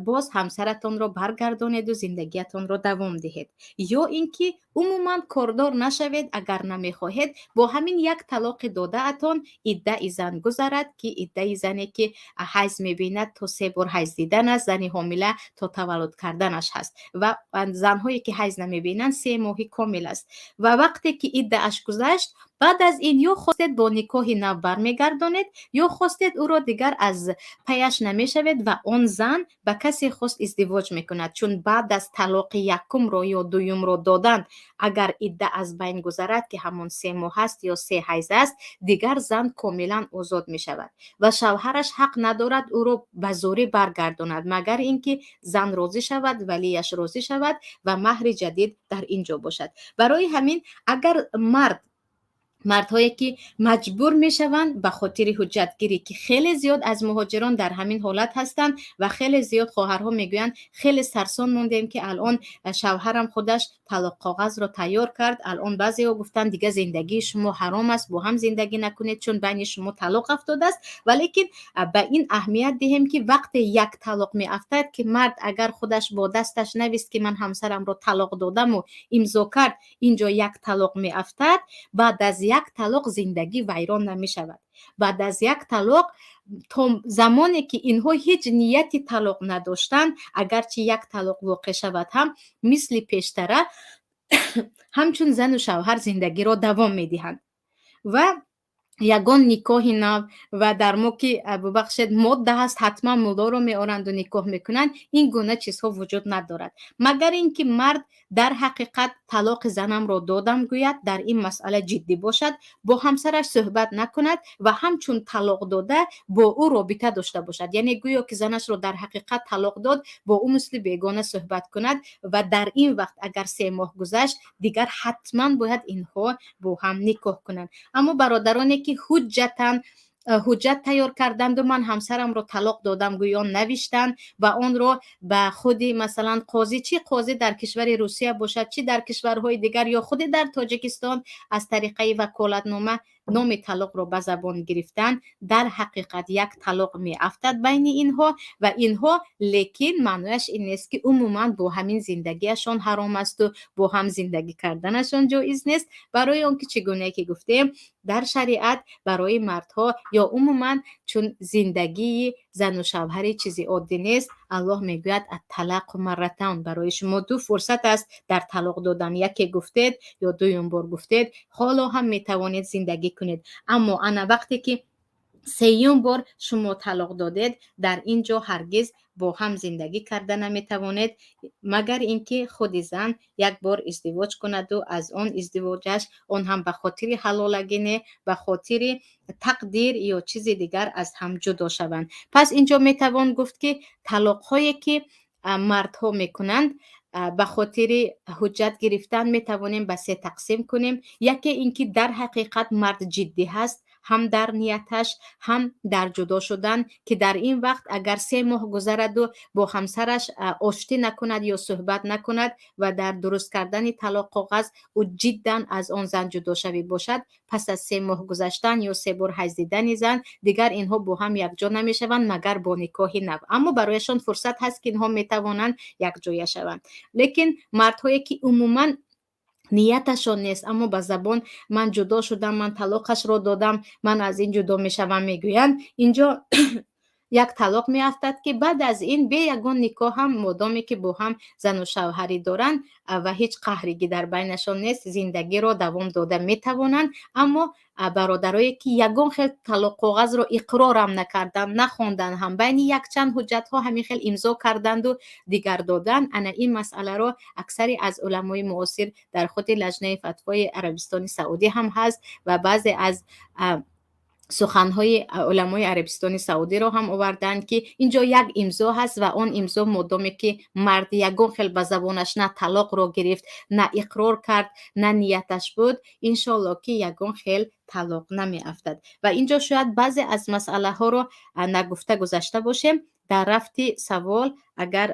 باز همسرتان را برگردانید و زندگیتان را دوام دهید، یا اینکه عموما کاردار نشوید اگر نمیخواهید با همین یک طلاق داده اتان عده زن گذرد که عده زنی که حیض میبیند تا 3 بار حیض دیدن است، زنی حامله تا تولد کردنش هست و زنهایی که حیض نمیبینند 3 ماهی کامل است. و وقتی که عده اش گذشت بعد از این یا خواستید با نکاح نو برمیگردانید یا خواستید او را دیگر از پیش نمیشوید و آن زن به کسی خواست ازدواج میکند، چون بعد از طلاق یکم را یا دوم را دادن اگر عده از بین گذرد که همون 3 ماه است یا 3 حیض است، دیگر زن کاملا آزاد می شود و شوهرش حق ندارد او را به زوری برگرداند مگر اینکه زن راضی شود، ولیش راضی شود و مهر جدید در اینجا باشد. برای همین اگر مردهایی که مجبور می شوند به خاطر حجتگیری که خیلی زیاد از مهاجران در همین حالت هستند و خیلی زیاد خواهرها میگویند خیلی سرسان موندیم که الان شوهرم خودش طلاق کاغذ رو تیار کرد، الان بعضی‌ها گفتن دیگه زندگی شما حرام است، با هم زندگی نکنید چون بین شما طلاق افتاده است. ولیکن به این اهمیت دهیم که وقتی یک طلاق می افتد که مرد اگر خودش با دستش نویست که من همسرم رو طلاق دادم و امضا کرد اینجا یک طلاق می افتد، بعد از یک طلاق زندگی ویران نمی شود. بعد از یک طلاق تا زمانی که اینها هیچ نیتی طلاق نداشتند اگرچه یک طلاق واقع شود هم مثل پیشتره همچون زن و شوهر زندگی را دوام می دهند. و ягон никоҳи нав ва дар мо ки бубахшед модда ҳаст ҳатман муллоро меоранду никоҳ мекунанд, ин гуна чизҳо вуҷуд надорад. Магар ин ки мард дар ҳақиқат талоқи занамро додам гӯяд, дар ин масъала ҷиддӣ бошад, бо ҳамсараш суҳбат накунад ва ҳамчун талоқ дода бо ӯ робита дошта бошад. Яъне гӯё ки занашро дар ҳақиқат талоқ дод, бо ӯ мисли бегона суҳбат кунад ва дар ин вақт агар 3 моҳ гузашт, дигар ҳатман бояд инҳо бо ҳам никоҳ кунанд. Аммо бародароне ки ҳуҷҷат тайёр карданду ман ҳамсарамро талоқ додам гӯё навиштанд ва онро ба худи масалан қозӣ, чӣ қозӣ дар кишвари Русия бошад, чӣ дар кишварҳои дигар ё худи дар Тоҷикистон аз тариқаи ваколатнома номи талоқро ба забон гирифтанд, дар ҳақиқат як талоқ меафтад байни инҳо ва инҳо лекин маънояш ин нест ки умуман бо ҳамин зиндагиашон ҳаром асту бо ҳам зиндагӣ карданашон ҷоиз нест. Барои он ки чӣ гуне ки гуфтем, дар шариат барои мардҳо ё умуман чун зиндагии зану шавҳарӣ чизи оддӣ нест, Аллоҳ мегӯяд ат-талақу марратан, барои шумо 2 фурсат аст дар талоқ додан. Яке гуфтед ё дуюм бор гуфтед, ҳоло ҳам метавонед зиндагӣ кунед. Аммо ана вақте ки 3-юм бор шумо талоқ додед, дар ин ҷо ҳаргиз бо ҳам зиндагӣ карда наметавонед, магар ин ки худи зан як бор издивоҷ кунаду аз он издивоҷаш он ҳам ба хотири ҳалолагине, ба хотири тақдир ё чизи дигар аз ҳам ҷудо шаванд. Пас ин ҷо метавон гуфт ки талоқҳое ки мардҳо мекунанд ба хотири ҳуҷҷат гирифтан метавонем ба 3 тақсим кунем. Яке ин ки дар ҳақиқат мард ҷиддӣ ҳаст, ҳам дар нияташ, ҳам дар ҷудо шудан, ки дар ин вақт агар 3 моҳ гузараду бо ҳамсараш оштӣ накунад ё суҳбат накунад ва дар дуруст кардани талоқ коғаз ӯ ҷиддан аз он зан ҷудошавӣ бошад, пас аз 3 моҳ гузаштан ё 3 бор ҳайз дидани зан, дигар инҳо бо ҳам якҷо намешаванд магар бо никоҳи нав. Аммо барояшон фурсат ҳаст ки инҳо метавонанд якҷоя шаванд. Лекин мардҳое ки умуман нияташон нест, аммо ба забон ман ҷудо шудам, ман талоқашро додам, ман аз ин ҷудо мешавам мегӯянд, инҷо як талоқ меафтад ки баъд аз ин бе ягон никоҳ ҳам модоме ки бо ҳам зану шавҳарӣ доранд ва ҳеҷ қаҳригӣ дар байнашон нест, зиндагиро давом дода метавонанд. Аммо бародарое ки ягон хел талоқ коғазро иқрорам накарданд, нахонданд ҳам, байни якчанд ҳуҷҷатҳо ҳамин хел имзо карданду дигар доданд, ана ин масъаларо аксари аз уламои муосир дар худи лаҷнаи фатвои Арабистони Саудӣ ҳам ҳаст ва баъзе аз суханҳои уламои Арабистони Саудиро ҳам оварданд ки ин ҷо як имзо ҳаст ва он имзо модоме ки мард ягон хел ба забонаш на талоқро гирифт, на иқрор кард, на нияташ буд, иншоалло ки ягон хел талоқ намеафтад. Ва ин ҷо шояд баъзе аз масъалаҳоро нагуфта гузашта бошем. Дар рафти савол агар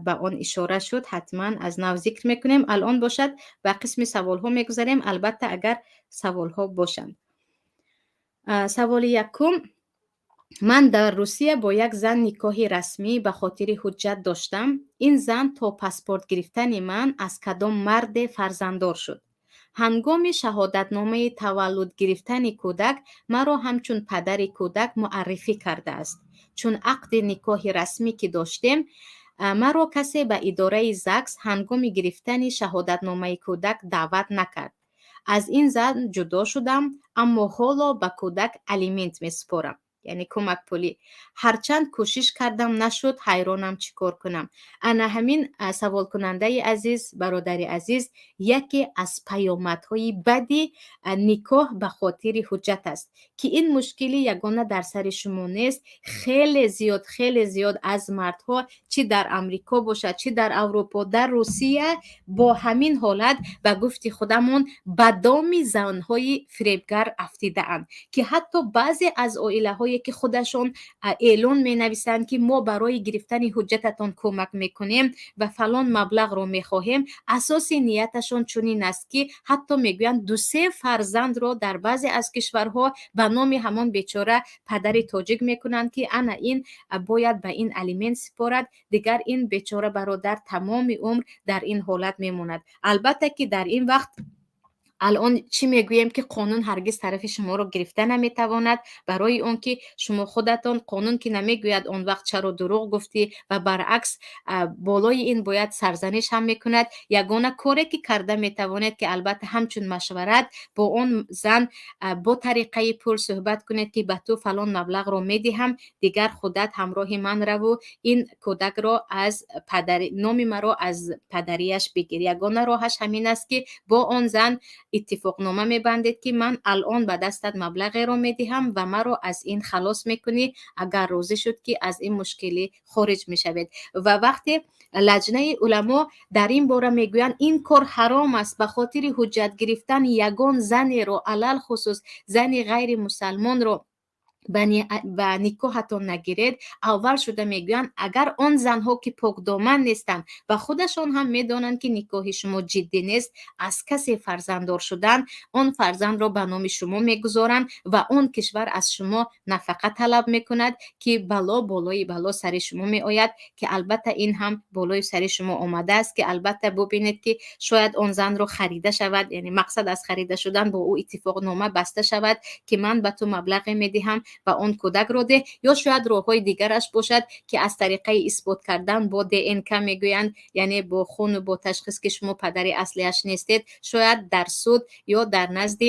ба он ишора шуд, ҳатман аз нав зикр мекунем. Алон бошад ба қисми саволҳо мегузарем, албатта агар саволҳо бошанд. Саволи якум: ман дар Русия бо як зан никоҳи расмӣ ба хотири ҳуҷҷат доштам. Ин зан то паспорт гирифтани ман аз кадом марде фарзанддор шуд. ҳангоми шаҳодатномаи таваллуд гирифтани кӯдак маро ҳамчун падари кӯдак муаррифӣ кардааст. Чун ақди никоҳи расмӣ ки доштем, маро касе ба идораи ЗАГС ҳангоми гирифтани шаҳодатномаи кӯдак даъват накард. Аз ин зан ҷудо шудам, аммо ҳоло ба кӯдак алимент месупорам, яъне кӯмакпулӣ. Ҳарчанд кӯшиш кардам нашуд, ҳайронам чӣ кор кунам. Ана ҳамин саволкунандаи азиз, бародари азиз, яке аз паёмадҳои бади никоҳ ба хотири ҳуҷҷат аст, ки ин мушкили ягона дар сари шумо нест. хеле зиёд аз мардҳо, чӣ дар Амрико бошад, чӣ дар Аврупо, дар Русия, бо ҳамин ҳолат ба гуфти худамон ба доми занҳои фиребгар афтидаанд, ки ҳатто баъзе аз оилаҳое ки худашон эълон менависанд ки мо барои гирифтани ҳуҷҷататон кӯмак мекунем ва фалон маблағро мехоҳем, асоси нияташон чунин аст ки ҳатто мегӯянд 2-3 фарзандро дар баъзе аз кишварҳо ба номи ҳамон бечора падари тоҷик мекунанд ки ана ин бояд ба ин алимент сипорад, дигар ин бечора бародар тамоми умр дар ин ҳолат мемонад. Албатта ки дар ин вақт الان چی میگوییم که قانون هرگز طرف شما رو گرفته نمیتواند. برای اون که شما خودتان قانون که نمیگوید اون وقت چرا دروغ گفتی و برعکس بالای این باید سرزنش هم میکند. یگانه کاری که کرده میتواند که البته همچون مشورت با اون زن با طریقه پول صحبت کنید که به تو فلان مبلغ رو میدهم، دیگر خودت همراه من رو و این کودک رو از نام مرا از پدریش بگیر. یگانه راهش همین است که با اون زن اتفاق نامه میبندید که من الان به دستت مبلغ رو میدهم و مرا از این خلاص میکنی اگر راضی شد که از این مشکلی خارج میشوید. و وقتی لجنه علما در این باره میگویند این کار حرام است به خاطر حجت گرفتن یگان زنی رو، علل خصوص زنی غیر مسلمان رو به نکاحتان نگیرید، اول شده میگویند اگر آن زنها که پاک دامن نیستند و خودشان هم میدانند که نکاح شما جدی نیست، از کسی فرزنددار شدن، آن فرزند را به نام شما میگذارند و آن کشور از شما نفقه طلب میکند که بلا بالای بلا سر شما میآید، که البته این هم بالای سر شما آمده است که البته ببینید که شاید آن زن را خریده شود، یعنی مقصد از خریده شدن با او اتفاق نامه بسته شود که من به تو مبلغ میدهم و اون کودک رو ده، یا شاید راههای دیگرش باشد که از طریقه اثبات کردن با DNK میگویند، یعنی با خون و با تشخیص که شما پدر اصلیش نیستید، شاید در سود یا در نزد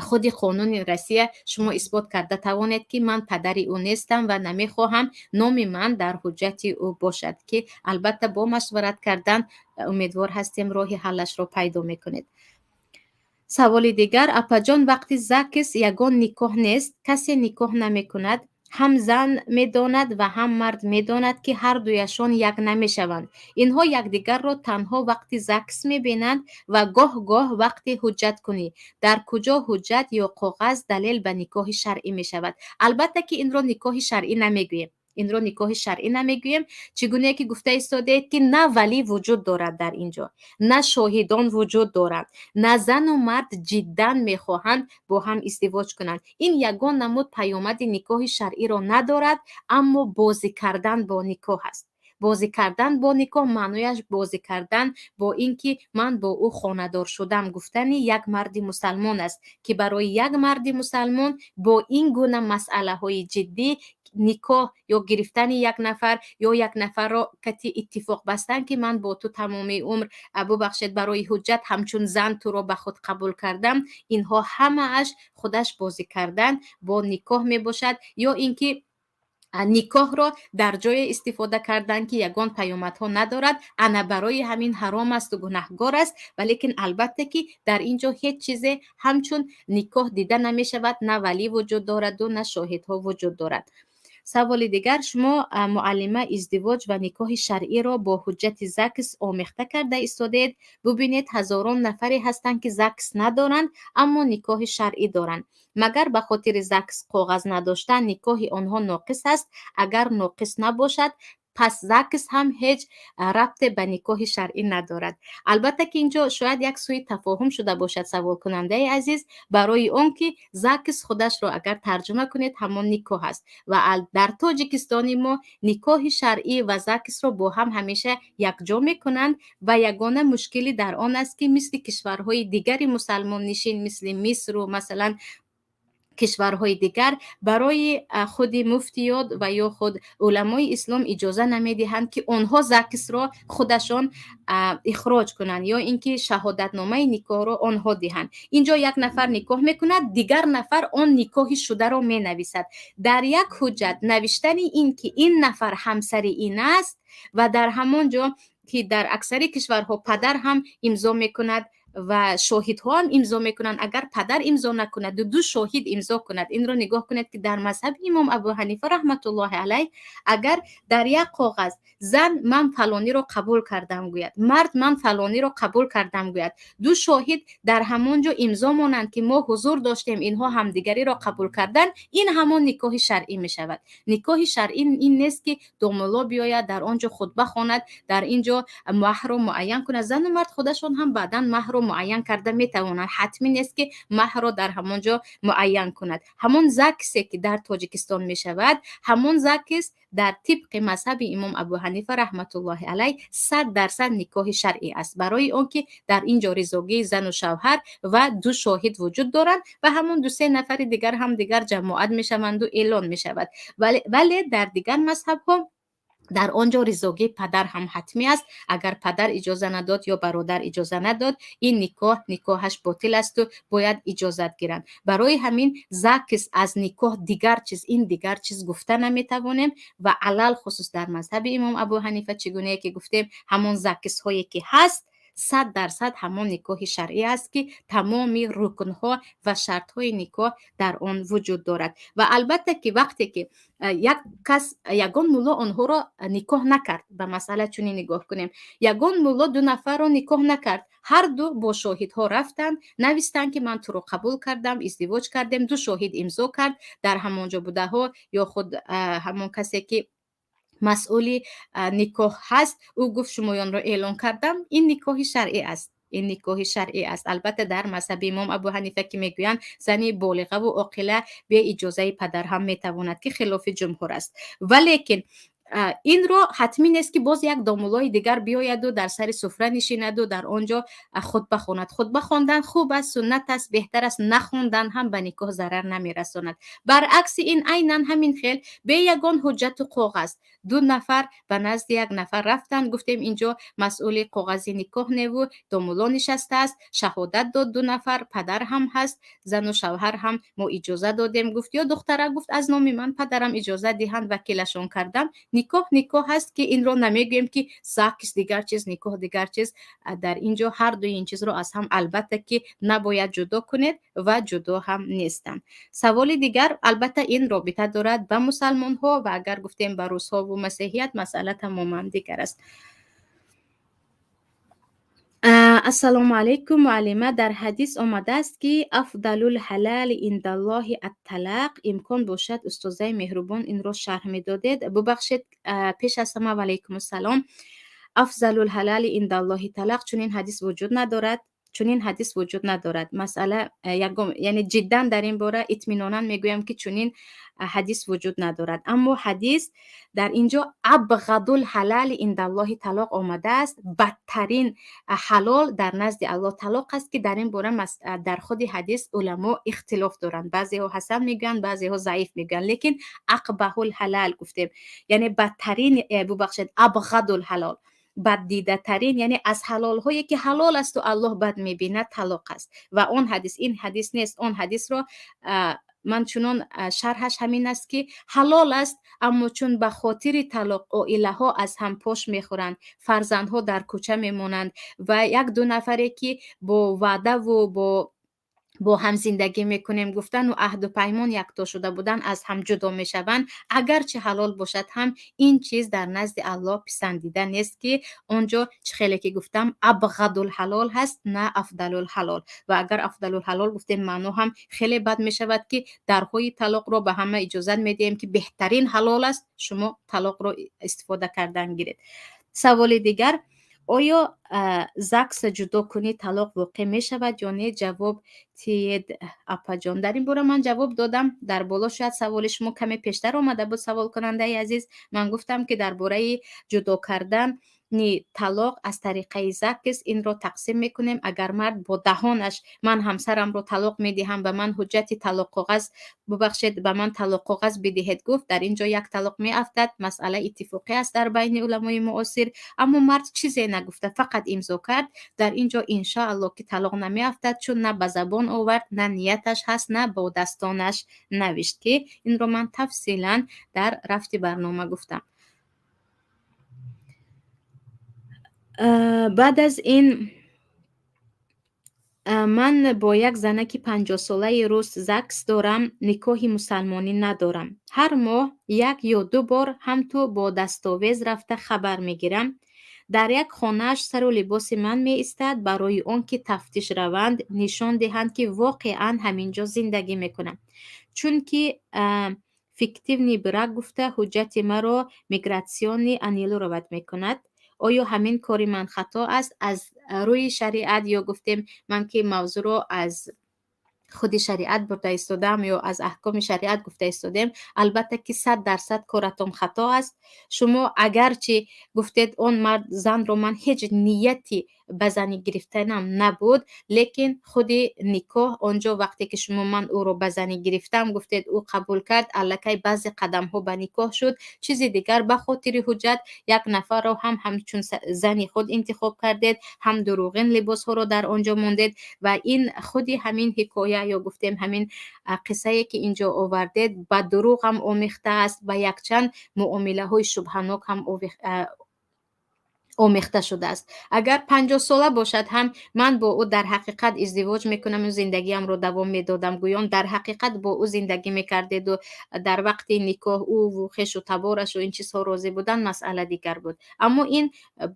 خود قانون روسیه شما اثبات کرده توانید که من پدر او نیستم و نمیخواهم نام من در حجت او باشد، که البته با مشورت کردن امیدوار هستیم راه حلش را پیدا میکنید. سوال دیگر، اپا جان وقتی زاکس یگان نکاح نیست، کسی نکاح نمی کند، هم زن می داند و هم مرد می داند که هر دویشان یک نمی شوند، اینها یکدیگر را تنها وقتی زاکس می بینند و گاه گاه وقتی حجت کنی، در کجا حجت یا کاغذ دلیل به نکاح شرعی می شود؟ البته که این را نکاح شرعی نمیگوییم، این را نکاح شرعی نمیگوییم. چگونه که گفته ایستاده که نه ولی وجود دارد در اینجا، نه شاهدان وجود دارد، نه زن و مرد جدا میخواهند با هم ازدواج کنند. این یگان نمود پیامد نکاح شرعی را ندارد، اما بازی کردن با نکاح است. بازی کردن با نکاح معنیش بازی کردن با اینکه من با او خانه‌دار شدم گفتن یک مرد مسلمان است، که برای یک مرد مسلمان با این گونه مسئله های جدی نکاح یا گرفتن یک نفر یا یک نفر را کتی اتفاق بستن که من با تو تمام عمر ببخشید برای حجت همچون زن تو رو به خود قبول کردم، اینها همه اش خودش بازی کردن با نکاح می باشد، یا اینکه نکاح را در جای استفاده کردن که یگان پیامدها ندارد، انا برای همین حرام است و گناهگار است. ولیکن البته که در اینجا هیچ چیزی همچون نکاح دیده نمی شود، نه ولی وجود دارد و نه شاهدها وجود دارد. سوال دیگر، شما معلمه ازدواج و نکاح شرعی را با حجت زاکس آمیخته کرده ایستادید. ببینید هزاران نفری هستند که زاکس ندارند اما نکاح شرعی دارند. مگر به خاطر زاکس کاغذ نداشتن نکاح آنها ناقص است؟ اگر ناقص نباشد پس زاکس هم هیچ ربط به نکاح شرعی ندارد. البته که اینجا شاید یک سوی تفاهم شده باشد سوال کننده عزیز، برای اون که زاکس خودش را اگر ترجمه کنید همان نکاح است و در تاجیکستانی ما نکاح شرعی و زاکس را با هم همیشه یکجا میکنند و یگانه مشکلی در آن است که مثل کشورهای دیگری مسلمان نشین مثل مصر و مثلا کشورهای دیگر برای خود مفتیات و یا خود علمای اسلام اجازه نمیدهند که آنها زاکس را خودشان اخراج کنند یا اینکه شهادت نامه نکاح را آنها دهند. اینجا یک نفر نکاح میکند، دیگر نفر آن نکاح شده را مینویسد. در یک حجت نوشتن این که این نفر همسر این است و در همان جا که در اکثر کشورها پدر هم امضا میکند و شاهدها هم امضا میکنند، اگر پدر امضا نکند و دو شاهد امضا کند، این رو نگاه کنید که در مذهب امام ابو حنیفه رحمت الله علیه اگر در یک کاغذ زن من فلانی رو قبول کردم گوید، مرد من فلانی رو قبول کردم گوید، دو شاهد در همونجا امضا مانند که ما حضور داشتیم اینها همدیگری را قبول کردن، این همان نکاح شرعی می شود. نکاح شرعی این نیست که دوملا بیاید در آنجا خطبه خواند، در اینجا مهر رو معین کند. زن و مرد خودشون هم بعداً مهر رو معین کرده میتواند، حتمی نیست که مهر را در همانجا معین کند. همون زکسی که در تاجیکستان میشود، همون زکس در طبق مذهب امام ابو حنیفه رحمت الله علیه 100% نکاح شرعی است، برای آنکه در اینجا رضاگی زن و شوهر و دو شاهد وجود دارند و همون دو سه نفر دیگر هم دیگر جماعت میشوند و اعلان میشود. ولی در دیگر مذهب ها در آنجا رضاگی پدر هم حتمی است. اگر پدر اجازه نداد یا برادر اجازه نداد، این نکاحش باطل است و باید اجازت گیرند. برای همین زکس از نکاح دیگر چیز گفته نمیتوانیم و علل خصوص در مذهب امام ابو حنیفه چگونه که گفتیم، همون زکس هایی که هست 100% همون نکاح شرعی است که تمامی رکنها و شرط های نکاح در آن وجود دارد. و البته که وقتی که یگان مولا آنها را نکاح نکرد، به مسئله چونی نگاه کنیم، یگان مولا دو نفر را نکاح نکرد، هر دو با شاهدها رفتن نوشتن که من تو رو قبول کردم، ازدواج کردیم، دو شاهد امضا کرد، در همانجا بوده ها یا خود همون کسی که مسئولی نکاح هست او گفت شمایان را اعلان کردم، این نکاح شرعی است. این نکاح شرعی است. البته در مذهب امام ابو حنیفه که میگویند زنی بالغه و عاقله به اجازه پدر هم میتواند، که خلاف جمهور است. ولیکن این رو حتمی نیست که باز یک دامولای دیگر بیاید و در سر سفره نشیند و در آنجا خطبه خواند. خطبه خواندن خوب است، سنت است، بهتر است. نخواندن هم به نکاح ضرر نمیرساند. برعکس این عیناً همین خیل به یگان حجت و کاغذ دو نفر به نزد یک نفر رفتن، گفتیم اینجا مسئول کاغذی نکاح نیو دامولا نشسته است، شهادت داد دو نفر، پدر هم هست، زن و شوهر هم ما اجازه دادیم. گفت یا دختره گفت از نام من پدرم اجازه دهند وکیلشون کردم. نکاح هست که این رو نمیگیم که زکس دیگر چیز نکاح دیگر چیز. در اینجا هر دو این چیز رو از هم البته که نباید جدا کنید و جدا هم نیستن. سوال دیگر البته این رابطه دارد به مسلمان ها و اگر گفتیم به روس ها و مسیحیت مسئله تماما دیگر است. السلام علیکم معلمه، در حدیث آمده است که افضل الحلال عند الله الطلاق. امکان باشد استاذای مهربان این را شرح میدادید؟ ببخشید پیش از همه و علیکم السلام. افضل الحلال عند الله طلاق، چون این حدیث وجود ندارد. مسئله یعنی جدا در این باره اطمینانا میگویم که چنین حدیث وجود ندارد. اما حدیث در اینجا ابغض الحلال عند الله طلاق آمده است. بدترین حلال در نزد الله طلاق است، که در این باره در خود حدیث علما اختلاف دارند. بعضی ها حسن میگن، بعضی ها ضعیف میگن، لیکن اقبح الحلال گفتیم یعنی بدترین، ببخشید ابغض الحلال، بد دیده ترین، یعنی از حلال هایی که حلال است و الله بد میبیند طلاق است. و اون حدیث این حدیث نیست. اون حدیث رو من چنان شرحش همین است که حلال است، اما چون به خاطر طلاق عائله ها از هم پاش میخورند، فرزندها در کوچه میمونند و یک دو نفری که با وعده و با هم زندگی میکنیم گفتن و عهد و پیمان یکتا شده بودن از هم جدا میشوند، اگرچه حلال باشد هم این چیز در نزد الله پسندیده نیست، که اونجا خیلی که گفتم ابغض الحلال هست نه افضل الحلال. و اگر افضل الحلال گفتیم معنا هم خیلی بد میشود که درهای طلاق رو به همه اجازه میدیم که بهترین حلال است، شما طلاق رو استفاده کردن گیرید. سوال دیگر، آیا زکس جدا کنی طلاق واقع می شود یا نه؟ جواب تید اپا جان. در این باره من جواب دادم. در بالا شاید سوال شما کمی پیشتر آمده بود سوال کننده عزیز. من گفتم که در باره جدا کردن طلاق از طریق زکس این رو تقسیم میکنیم. اگر مرد با دهانش من همسرم رو طلاق میدهم به من حجت طلاق کاغذ ببخشید به من طلاق کاغذ بدهید گفت، در اینجا یک طلاق میافتد. مسئله اتفاقی است در بین علمای معاصر. اما مرد چیزی نگفته، فقط امضا کرد. در اینجا ان شاء الله که طلاق نمیافتد، چون نه به زبان آورد، نه نیتش هست، نه با دستانش نوشت، که این رو من تفصیلا در رفت برنامه گفتم. بعد از این من با یک زنک 50 ساله روس زکس دارم، نکاح مسلمانی ندارم. هر ماه 1 یا 2 بار هم تو با دستاویز رفته خبر میگیرم. در یک خانهش سر و لباس من می ایستد برای آن که تفتیش روند نشان دهند که واقعا همینجا زندگی میکنم. چون که فیکتیو نیبرا گفته حجت مرا میگراسیونی انیلو روت میکند. آیا همین کاری من خطا است از روی شریعت، یا گفتیم من که موضوع رو از خود شریعت برده ایستادم یا از احکام شریعت گفته ایستادم. البته که 100% کارتون خطا است. شما اگرچه گفتید اون مرد زن رو من هیچ نیتی به زنی گرفتنم نبود، لیکن خود نکاح اونجا وقتی که شما من او رو به زنی گرفتم گفتید او قبول کرد، الکی بعضی قدم ها به نکاح شد. چیزی دیگر به خاطر حجت یک نفر رو هم همچون زنی خود انتخاب کردید، هم دروغین لباس ها رو در آنجا موندید و این خودی همین حکایه یا گفتیم همین قصه که اینجا آوردید با دروغ هم آمیخته است، با یک چند معامله های شبهناک هم آمیخته شده است. اگر 50 ساله باشد هم من با او در حقیقت ازدواج میکنم و زندگیم رو دوام میدادم، گویان در حقیقت با او زندگی میکردید و در وقت نکاح او و خش و تبارش و این چیزها راضی بودن، مسئله دیگر بود. اما این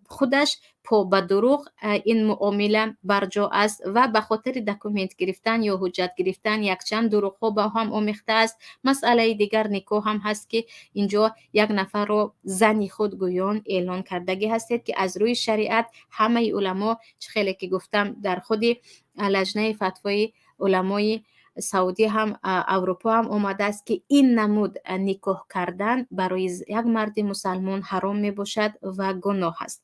خودش پا به دروغ این معامله برجا است و به خاطر دکومنت گرفتن یا حجت گرفتن یک چند دروغ ها با هم آمیخته است. مسئله دیگر نکاح هم هست که اینجا یک نفر رو زنی خود گویان اعلان کردگی هستید که از روی شریعت همه علما، خیلی که گفتم در خود لجنه فتوای علمای سعودی هم اروپا هم آمده است که این نمود نکاح کردن برای یک مرد مسلمان حرام می باشد و گناه است.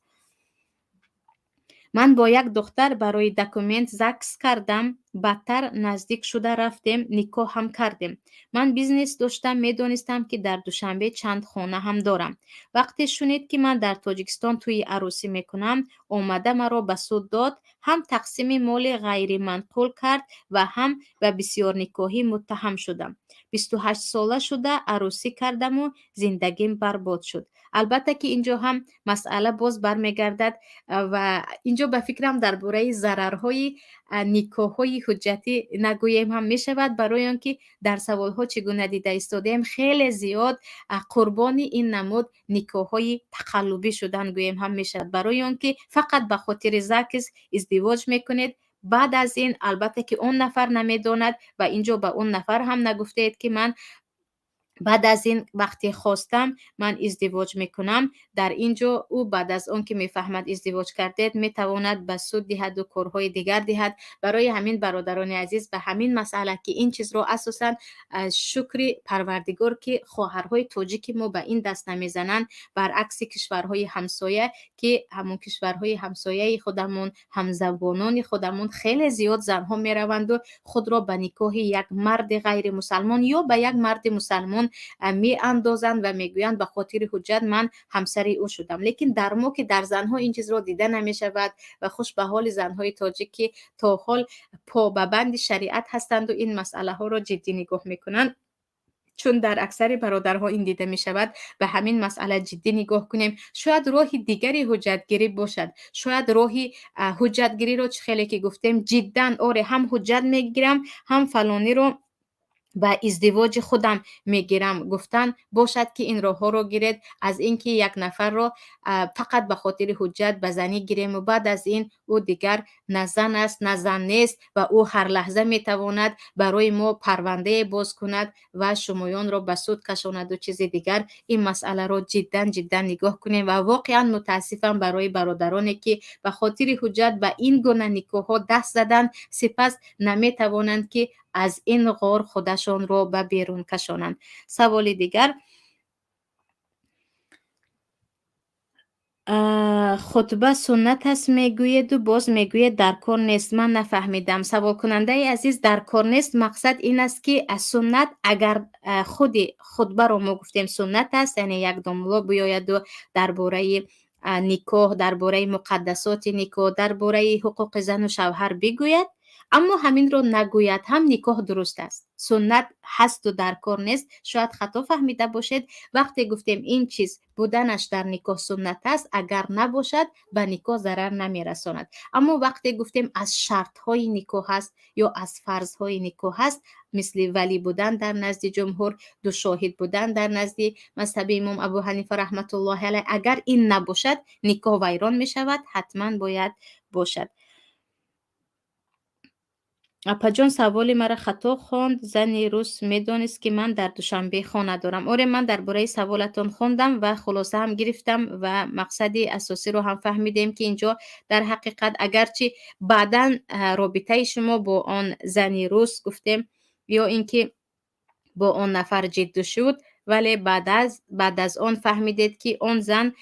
من با یک دختر برای دکومنت زکس کردم، بدتر نزدیک شده رفتیم، نکاح هم کردیم. من بیزنس داشتم، میدونستم که در دوشنبه چند خانه هم دارم. وقتی شنید که من در تاجیکستان توی عروسی میکنم، اومده مرا به سود داد، هم تقسیم مال غیر منقول کرد و هم به بسیار نکاحی متهم شدم. 28 ساله شده عروسی کردم و زندگیم برباد شد. البته که اینجا هم مسئله باز برمیگردد و اینجا به فکرم درباره ضررهای نکاح‌های حجتی نگویم هم می شود، برای آنکه در سوالها چگونه دیده ایستادیم خیلی زیاد قربانی این نمود نکاح‌های تقلبی شدن گویم هم می شود، برای آنکه فقط به خاطر زکس ازدواج میکنید. بعد از این البته که اون نفر نمیداند و اینجا به اون نفر هم نگفتید که من بعد از این وقتی خواستم من ازدواج میکنم، در اینجا او بعد از اون که میفهمد ازدواج کردید میتواند به سود دهد و کارهای دیگر دهد. برای همین برادران عزیز به همین مسئله که این چیز رو اساسا شکر پروردگار که خواهرهای تاجیک ما به این دست نمیزنند، برعکس کشورهای همسایه که همون کشورهای همسایه خودمون همزبانان خودمون خیلی زیاد زنها میروند و خود را به نکاح یک مرد غیر مسلمان یا به یک مرد مسلمان می اندازند و میگویند به خاطر حجت من همسر او شدم. لیکن در ما که در زنها این چیز را دیده نمی شود و خوش به حال زنهای تاجیک که تا حال پا به بند شریعت هستند و این مسئله ها را جدی نگاه میکنند، چون در اکثر برادرها این دیده می شود، به همین مسئله جدی نگاه کنیم. شاید راه دیگری حجتگیری باشد، شاید راه حجتگیری رو خیلی که گفتیم جدا آره هم حجت میگیرم هم فلانی رو و ازدواج خودم میگیرم گفتن باشد که این راه ها رو گیرید، از اینکه یک نفر رو فقط به خاطر حجت به زنی گیریم و بعد از این او دیگر نه زن است نه زن نیست و او هر لحظه میتواند برای ما پرونده باز کند و شمایان را به سود کشاند و چیز دیگر. این مسئله رو جدا نگاه کنیم و واقعا متاسفم برای برادرانی که به خاطر حجت به این گونه نکاح ها دست زدن، سپس نمیتوانند که از این غار خودشان رو به بیرون کشانند. سوال دیگر، خطبه سنت است میگوید و باز میگوید در کار نیست. من نفهمیدم. سوال کننده عزیز، در کار نیست مقصد این است که از سنت اگر خود خطبه رو ما گفتیم سنت است، یعنی یک داملا بیاید و درباره نکاح، درباره مقدسات نکاح، درباره حقوق زن و شوهر بگوید اما همین رو نگوید، هم نکاح درست است، سنت هست و در کار نیست. شاید خطا فهمیده باشید. وقتی گفتیم این چیز بودنش در نکاح سنت است، اگر نباشد به نکاح ضرر نمیرساند. اما وقتی گفتیم از شرط های نکاح هست یا از فرض های نکاح هست، مثل ولی بودن در نزد جمهور، دو شاهد بودن در نزد مذهب امام ابو حنیفه رحمت الله علیه، اگر این نباشد نکاح ویران می شود، حتما باید باشد. اپاجان سوالی مرا خطا خواند. زنی روس میدانست که من در دوشنبه خانه دارم. آره، من درباره سوالتان خوندم و خلاصه هم گرفتم و مقصد اساسی رو هم فهمیدیم که اینجا در حقیقت اگرچه بعدا رابطه شما با آن زنی روس گفتیم یا اینکه با آن نفر جدی شد، ولی بعد از آن فهمیدید که آن زن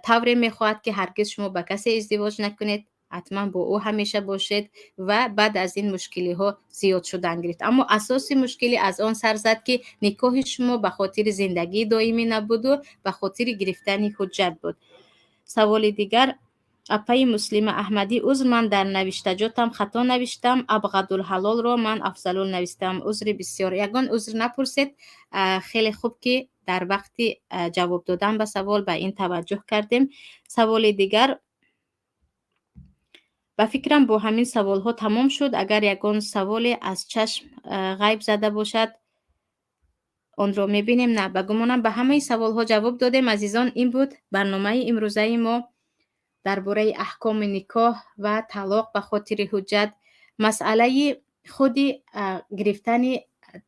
طوری میخواهد که هرگز شما با کسی ازدواج نکنید، حتما با او همیشه باشید و بعد از این مشکلی ها زیاد شدن گرفت. اما اساسی مشکلی از آن سر زد که نکاح شما به خاطر زندگی دائمی نبود و به خاطر گرفتن حجت بود. سوال دیگر، اپای مسلم احمدی: عذر، من در نوشتجاتم خطا نوشتم، ابغض‌الحلال را من افضل نوشتم، عذر بسیار. یگان عذر نپرسید، خیلی خوب که در وقت جواب دادن به سوال به این توجه کردیم. سوال دیگر، و فکرم با همین سوال ها تمام شد. اگر یگان سوال از چشم غیب زده باشد آن را میبینیم. نه، بگمانم به همه سوال ها جواب دادیم. عزیزان، این بود برنامه امروزه ما درباره احکام نکاح و طلاق به خاطر حجت. مسئله خودی گرفتن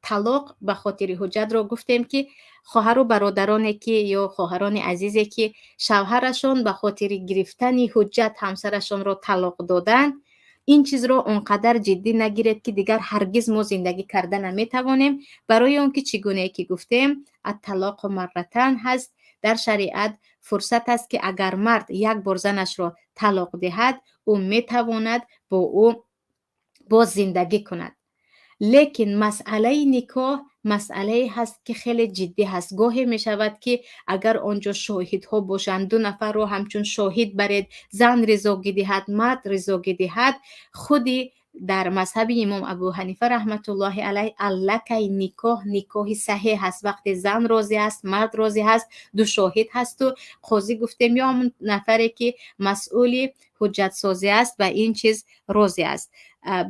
طلاق به خاطر حجت را گفتیم که خواهر و برادرانی که یا خواهران عزیزی که شوهرشان به خاطر گرفتن حجت همسرشان را طلاق دادن، این چیز را اونقدر جدی نگیرید که دیگر هرگز ما زندگی کرده نمیتوانیم. برای اون که چگونه که گفتیم الطلاق مرتان هست. در شریعت فرصت است که اگر مرد یک بار زنش را طلاق دهد، او میتواند با او باز زندگی کند. لیکن مسئله نکاح مسئله هست که خیلی جدی هست. گاهی می شود که اگر آنجا شاهدها باشند، دو نفر رو همچون شاهد برید، زن رضاگی دهد، مرد رضاگی دهد، خودی در مذهب امام ابو حنیفه رحمت الله علیه الکی نکاح صحیح هست وقتی زن راضی است، مرد راضی هست، دو شاهد هست و قاضی گفتیم یا همون نفری که مسئول حجت سازی است و این چیز راضی است،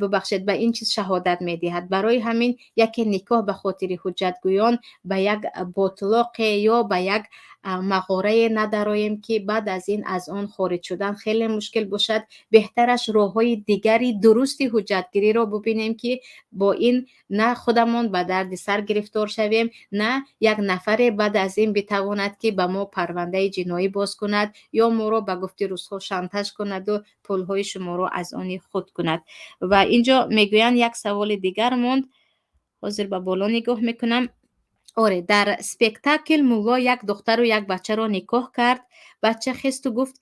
ببخشید به این چیز شهادت میدهد. برای همین یک نکاح به خاطر حجت گویان به یک باطلاق یا به یک مغاره نداریم که بعد از این از آن خارج شدن خیلی مشکل باشد. بهترش راههای دیگری درست حجتگیری را ببینیم که با این نه خودمان به درد سر گرفتار شویم، نه یک نفر بعد از این بتواند که به ما پرونده جنایی باز کند یا ما را به گفته روزها شانتاژ کند و پولهای شما را از آن خود کند. و اینجا میگویند یک سوال دیگر موند، حاضر به بالا نگاه میکنم. آره، در سپکتاکل مولا یک دختر و یک بچه را نکاح کرد. بچه خست و گفت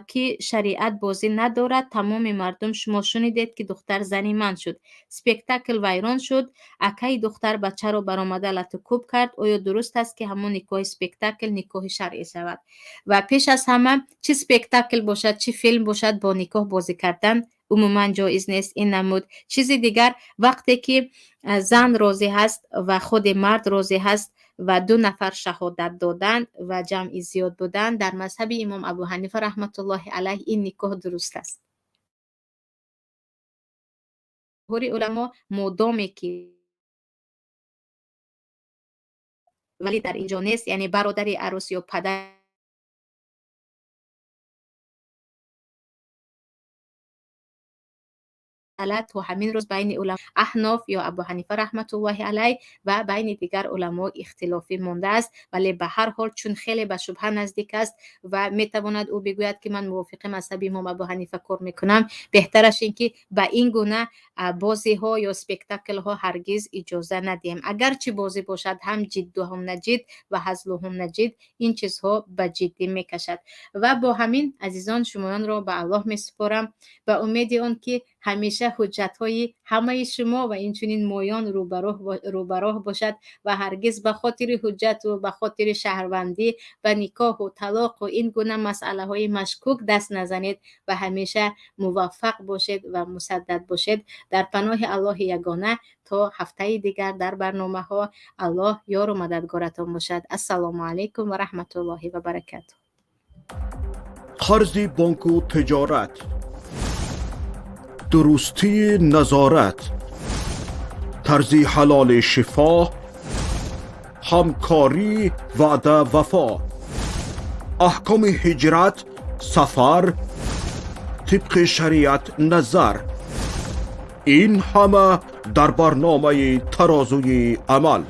که شریعت بازی ندارد. تمام مردم شما شنیدید که دختر زنی من شد. سپکتاکل ویران شد. اکای دختر بچه را برآمده لطوکوب کرد. آیا درست است که همون نکاح سپکتاکل نکاح شرعی شود؟ و پیش از همه چه سپکتاکل باشد چه فیلم باشد، با نکاح بازی کردن عموما جایز نیست. این نمود. چیز دیگر، وقتی که زن راضی هست و خود مرد راضی هست و دو نفر شهادت دادن و جمعی زیاد بودن، در مذهب امام ابو حنیفه رحمت الله علیه این نکاح درست است. هوری علما مادامی که ولی در اینجا نیست، یعنی برادر عروس یا پدر و همین روز بین علما احناف یا ابو حنیفه رحمت الله علیه و بین دیگر علما اختلافی مانده است، ولی به هر حال چون خیلی به شبهه نزدیک است و میتواند او بگوید که من موافق مذهب امام ابو حنیفه کار میکنم، بهترش این که به این گونه بازی ها یا سپکتاکل ها هرگز اجازه ندیم. اگرچه بازی باشد هم جد و هم نجد و هزل و هم نجد، این چیزها به جدی میکشد. و با همین عزیزان شمایان را به الله میسپارم به امید آن که همیشه حجت های همه شما و اینچنین مایان روبراه باشد و هرگز به خاطر حجت و به خاطر شهروندی و نکاح و طلاق و این گونه مسئله های مشکوک دست نزنید و همیشه موفق باشید و مسدد باشید. در پناه الله یگانه تا هفته دیگر در برنامه ها. الله یار و مددگارتان باشد. السلام علیکم و رحمت الله و برکاته. قرض بانک و تجارت، درستی نظارت، طرز حلال شفا، همکاری وعده وفا، احکام هجرت، سفر، طبق شریعت نظر. این همه در برنامه ترازوی عمل.